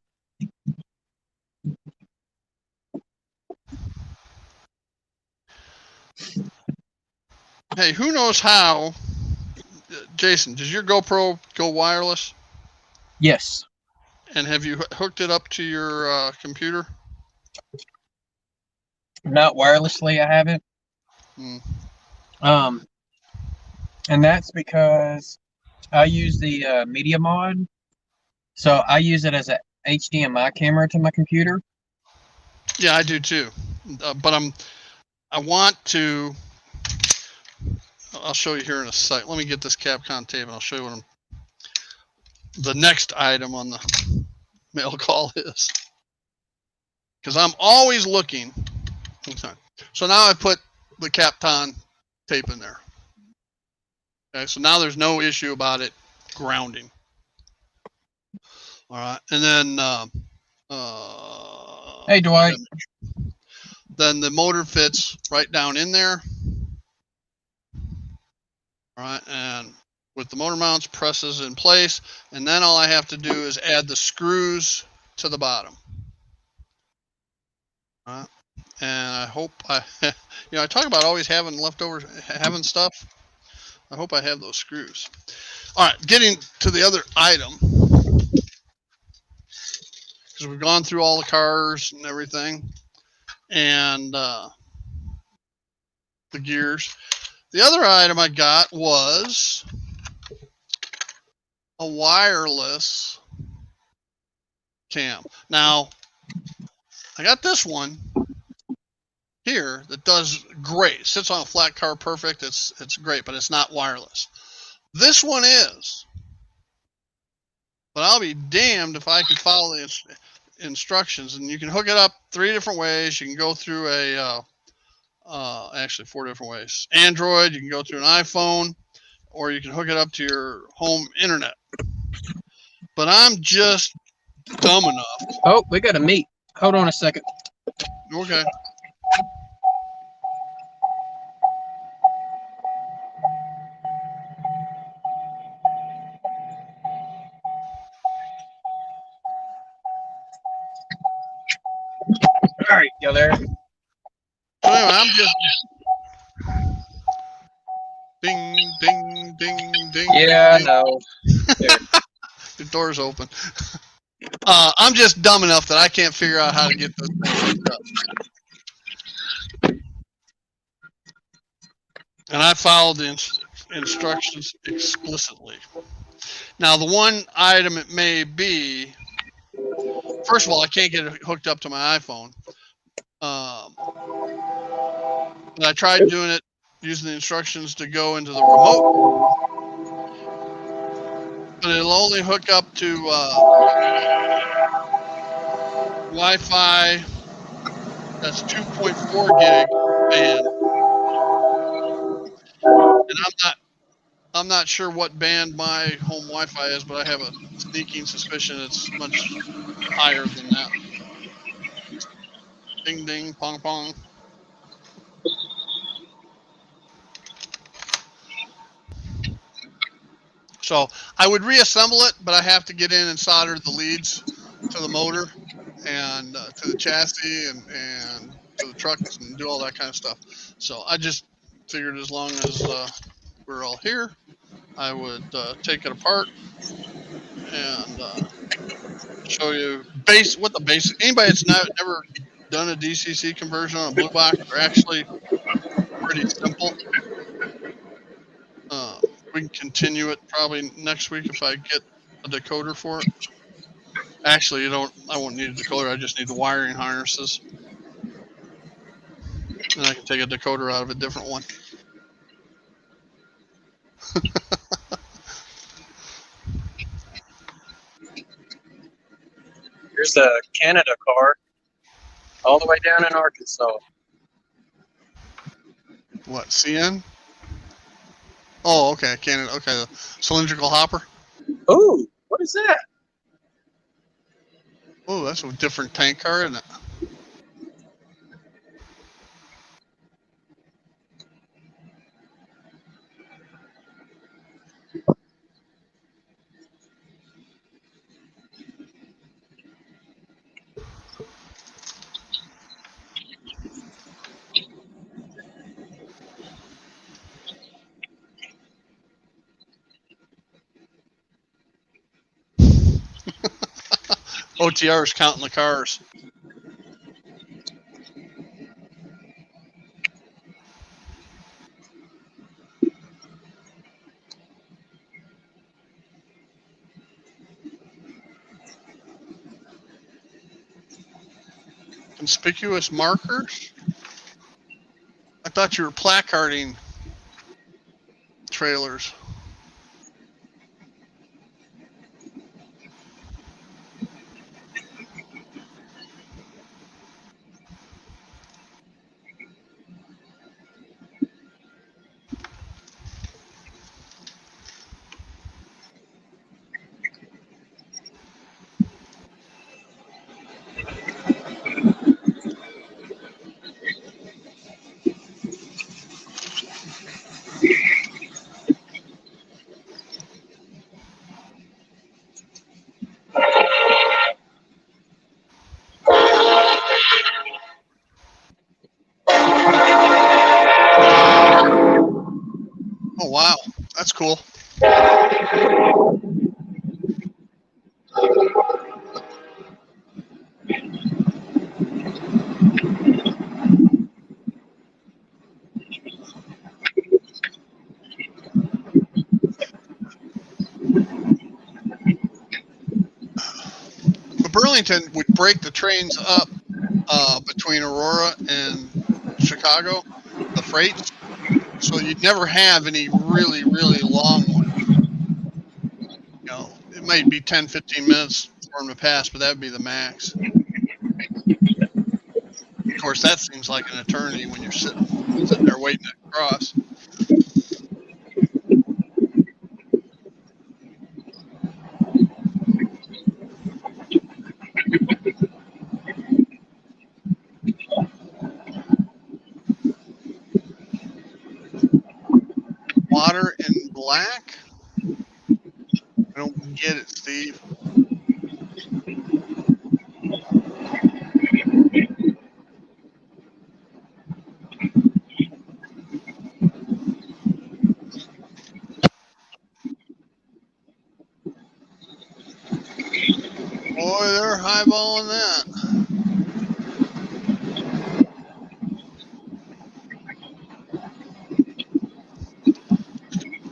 Hey, who knows how? Jason, does your GoPro go wireless? Yes. And have you hooked it up to your computer? Not wirelessly, I haven't. And that's because I use the media mod. So I use it as a HDMI camera to my computer. Yeah, I do too. But I want to. I'll show you here in a sec. Let me get this Capcom tape and I'll show you what the next item on the mail call is. Because I'm always looking. So now I put the Capcom tape in there. Okay, so now there's no issue about it grounding. All right, and then Hey, Dwight. Then the motor fits right down in there. All right, and with the motor mounts, presses in place, and then all I have to do is add the screws to the bottom. All right, and I hope I talk about always having having stuff. I hope I have those screws. All right, getting to the other item, because we've gone through all the cars and everything, and the gears. The other item I got was a wireless cam. Now, I got this one here that does great. Sits on a flat car perfect. It's great, but it's not wireless. This one is. But I'll be damned if I can follow the instructions. And you can hook it up 3 different ways. You can go through actually 4 different ways. Android, you can go through an iPhone, or you can hook it up to your home internet. But I'm just dumb enough. Oh, we got to meet. Hold on a second. Okay. All right, you there? So anyway, I'm just ding, ding, ding, ding. Yeah, ding. I know. The door's open. I'm just dumb enough that I can't figure out how to get this thing hooked up. And I followed the instructions explicitly. Now, the one item it may be, first of all, I can't get it hooked up to my iPhone. But I tried doing it using the instructions to go into the remote. but it'll only hook up to Wi-Fi. That's 2.4 gig band, and I'm not sure what band my home Wi-Fi is, but I have a sneaking suspicion it's much higher than that. Ding ding pong pong. So I would reassemble it, but I have to get in and solder the leads to the motor and to the chassis and to the trucks and do all that kind of stuff. So I just figured as long as we're all here, I would take it apart and show you what the basic. Anybody that's never done a DCC conversion on a blue box are actually pretty simple. We can continue it probably next week if I get a decoder for it. Actually, I won't need a decoder. I just need the wiring harnesses, and I can take a decoder out of a different one. Here's the Canada car, all the way down in Arkansas. What, CN? Oh, okay, Canada. Okay, the cylindrical hopper. Ooh, what is that? Oh, that's a different tank car, isn't it? OTR is counting the cars. Conspicuous markers? I thought you were placarding trailers. Oh, wow. That's cool. Burlington would break the trains up between Aurora and Chicago, the freights, so you'd never have any really, really long ones. You know, it might be 10, 15 minutes for them to pass, but that would be the max. Of course, that seems like an eternity when you're sitting there waiting to cross. Water in black? I don't get it, Steve. Boy, they're highballing that.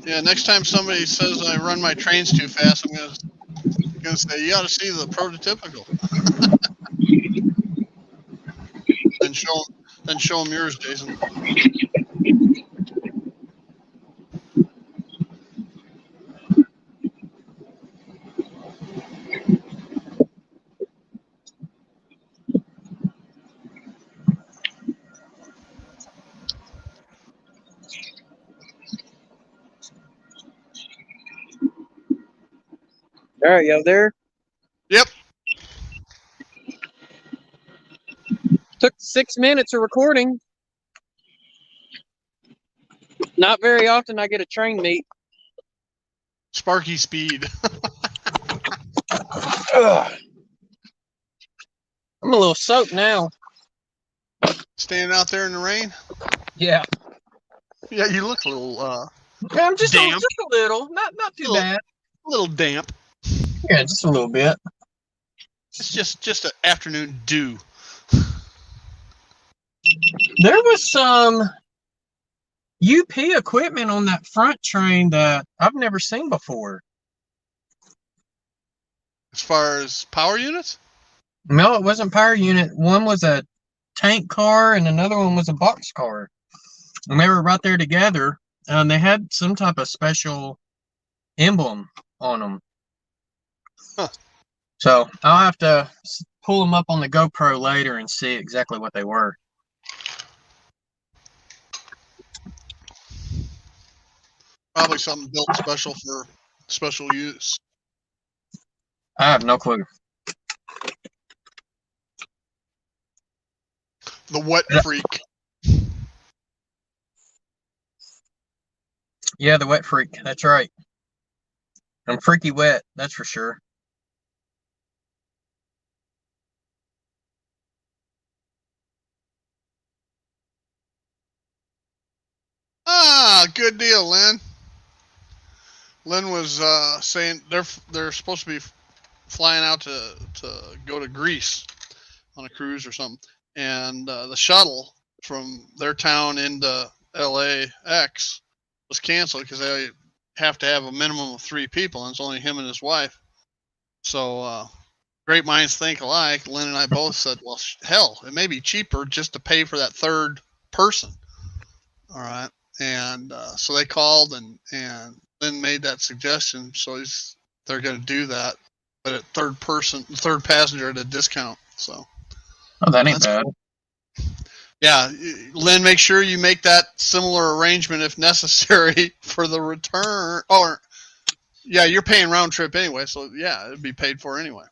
Yeah, next time somebody says I run my trains too fast, I'm gonna say you ought to see the prototypical. Then show them yours, Jason. All right, you there? Yep. Took 6 minutes of recording. Not very often I get a train meet. Sparky speed. Ugh. I'm a little soaked now. Standing out there in the rain. Yeah. Yeah, you look a little Yeah, I'm just damp. just a little, not too bad. A little damp. Yeah, just a little bit. It's just an afternoon dew. There was some UP equipment on that front train that I've never seen before. As far as power units? No, it wasn't power unit. One was a tank car and another one was a box car. And they were right there together. And they had some type of special emblem on them. Huh. So I'll have to pull them up on the GoPro later and see exactly what they were. Probably something built special for special use. I have no clue. The wet freak. Yeah, the wet freak. That's right. I'm freaky wet, that's for sure. Ah, good deal, Lynn. Lynn was saying they're supposed to be flying out to go to Greece on a cruise or something, and the shuttle from their town into LAX was canceled because they have to have a minimum of 3 people, and it's only him and his wife. So great minds think alike. Lynn and I both said, well, hell, it may be cheaper just to pay for that third person. All right. And so they called and Lynn made that suggestion. So they're going to do that, but at third passenger at a discount. So. Oh, that ain't bad. Cool. Yeah, Lynn, make sure you make that similar arrangement if necessary for the return. Or, yeah, you're paying round trip anyway, so yeah, it'd be paid for anyway.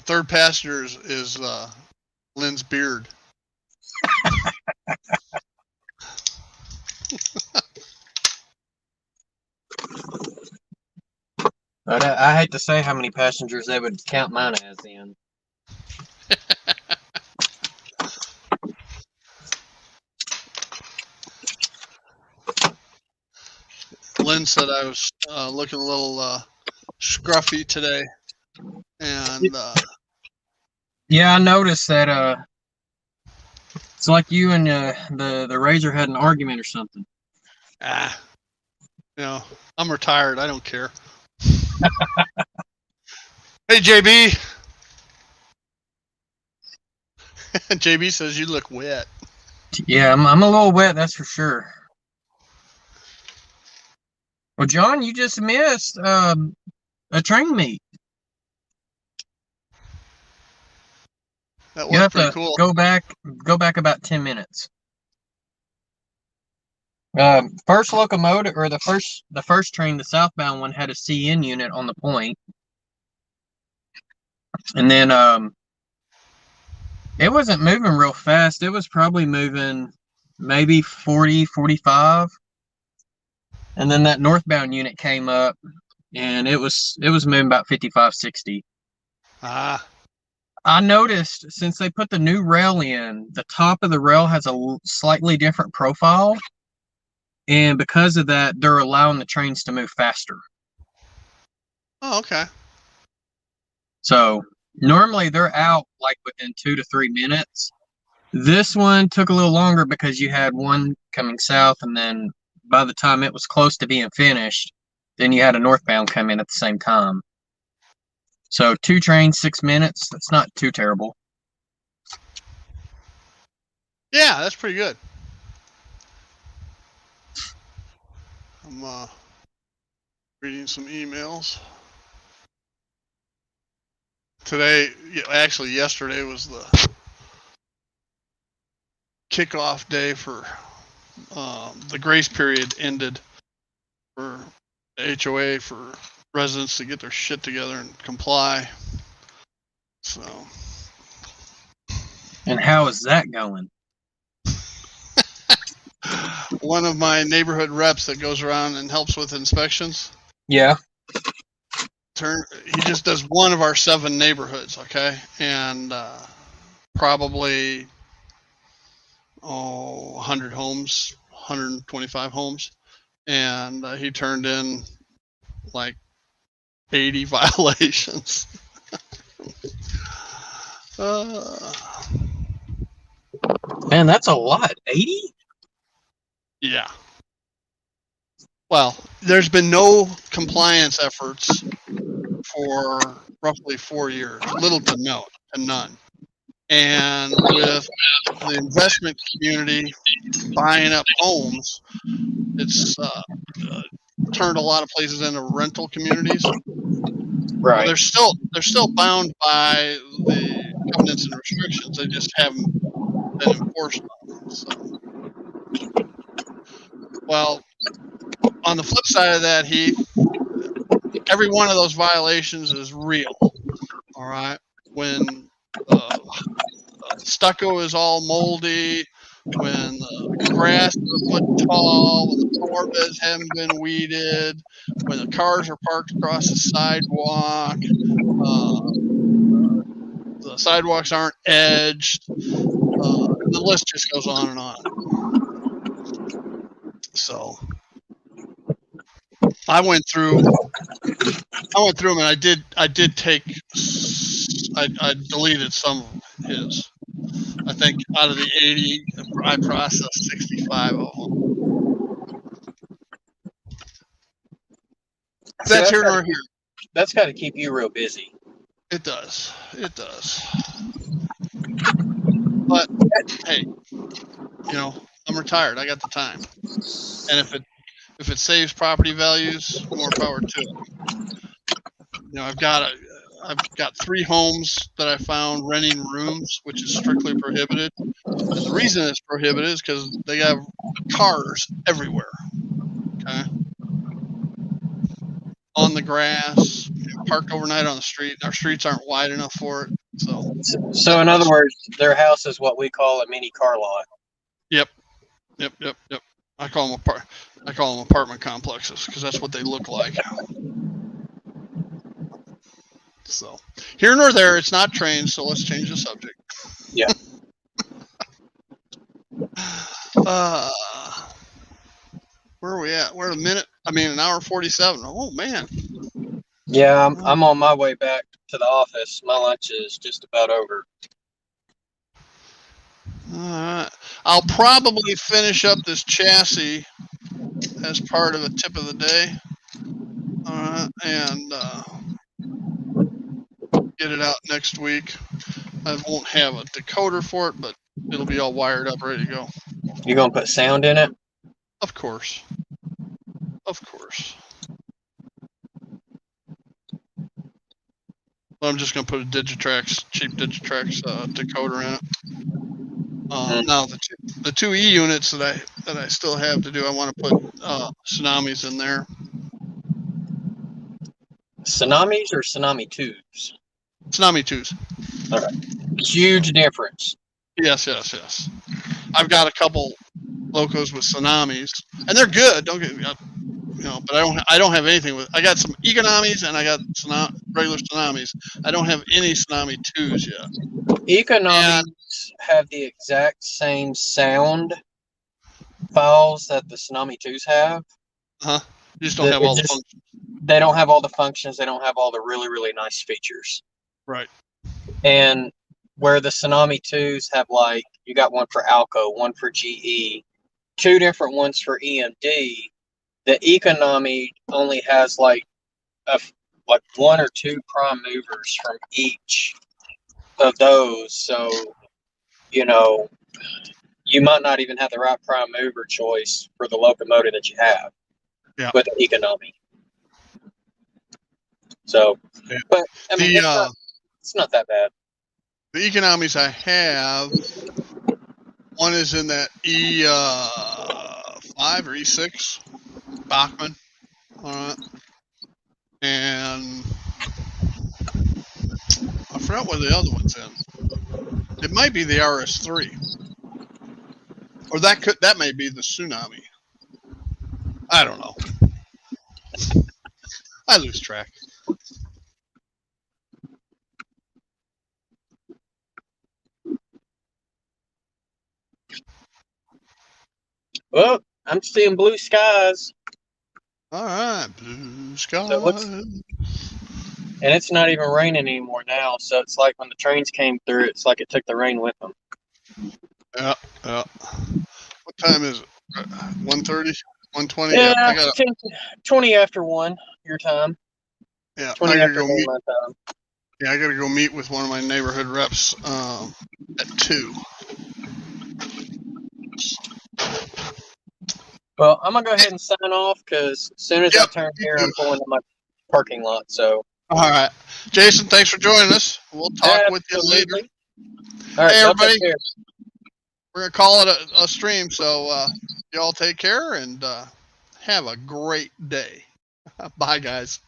Third passenger is Lynn's beard. But I hate to say how many passengers they would count mine as then. Lynn said I was looking a little scruffy today, and yeah, I noticed that. It's like you and the Razor had an argument or something. I'm retired. I don't care. Hey, JB. JB says you look wet. Yeah, I'm a little wet, that's for sure. Well, John, you just missed a train meet. That You was have pretty to cool. go back about 10 minutes. First locomotive, or the first train, the southbound one, had a CN unit on the point. And then it wasn't moving real fast. It was probably moving maybe 40, 45. And then that northbound unit came up, and it was moving about 55, 60. I noticed since they put the new rail in, the top of the rail has a slightly different profile. And because of that, they're allowing the trains to move faster. Oh, okay. So normally they're out like within 2 to 3 minutes. This one took a little longer because you had one coming south, and then by the time it was close to being finished, then you had a northbound come in at the same time. So 2 trains, 6 minutes. That's not too terrible. Yeah, that's pretty good. I'm reading some emails. Today, actually yesterday was the kickoff day for the grace period ended for the HOA for residents to get their shit together and comply. So. And how is that going? One of my neighborhood reps that goes around and helps with inspections. Yeah. He just does one of our 7 neighborhoods, okay, and probably 100 homes, 125 homes, and he turned in like 80 violations. Man, that's a lot. 80? Yeah. Well, there's been no compliance efforts for roughly 4 years, little to none. And with the investment community buying up homes, it's turned a lot of places into rental communities. Right. Well, they're still bound by the covenants and restrictions. They just haven't been enforced on them. So. Well, on the flip side of that, Heath, every one of those violations is real. All right. When stucco is all moldy, when the grass is a foot tall, when the floor beds haven't been weeded, when the cars are parked across the sidewalk, the sidewalks aren't edged, the list just goes on and on. So I went through them, and I deleted some of his. I think out of the 80, I processed 65 of them. That's here nor here. That's got to keep you real busy. It does. But hey, I'm retired. I got the time, and if it saves property values, more power to it. I've got 3 homes that I found renting rooms, which is strictly prohibited. And the reason it's prohibited is because they have cars everywhere. Okay. On the grass, parked overnight on the street. Our streets aren't wide enough for it. So in other words, their house is what we call a mini car lot. Yep. I call them apartment complexes because that's what they look like. So here nor there, it's not trains. So let's change the subject. Yeah. Where are we at? We're an hour 47. Oh man. Yeah, I'm on my way back to the office. My lunch is just about over. I'll probably finish up this chassis as part of a tip of the day. And get it out next week. I won't have a decoder for it, but it'll be all wired up, ready to go. You gonna put sound in it? Of course. But I'm just gonna put a cheap Digitrax decoder in it. Now the 2 E units that I still have to do, I want to put Tsunamis in there. Tsunamis or Tsunami 2s? Tsunami 2s. Okay. Huge difference. Yes. I've got a couple locos with Tsunamis, and they're good. Don't get me, but I don't have anything with. I got some Economies and I got regular Tsunamis. I don't have any Tsunami 2s yet. Economies have the exact same sound files that the Tsunami 2s have. You just don't have all the functions. They don't have all the functions. They don't have all the really, really nice features. Right. And where the Tsunami 2s have, like, you got one for Alco, one for GE, 2 different ones for EMD, the Economy only has like 1 or 2 prime movers from each of those. So, you might not even have the right prime mover choice for the locomotive that you have with the Economy. So, but I mean, it's not that bad. The Economies I have, one is in that E5 or E6 Bachman on it, and I forgot what the other one's in. It might be the RS3, or that may be the Tsunami. I don't know. I lose track. Well, I'm seeing blue skies, All right, blue skies. so and it's not even raining anymore now. So it's like when the trains came through, it's like it took the rain with them. Yeah, yeah. What time is it? 1:30, 1:20. Yeah, Yep, I got 10, 20 after 1, your time. Yeah, 20 I gotta after go 1, meet. my time. Yeah, I gotta go meet with one of my neighborhood reps at 2. Well, I'm going to go ahead and sign off because as soon as I Yep, turn you here, do. I'm pulling to my parking lot. So, All right, Jason, thanks for joining us. We'll talk with you later. absolutely. All right, Hey, y'all everybody, take care. we're gonna call it a stream. So y'all take care and have a great day. Bye, guys.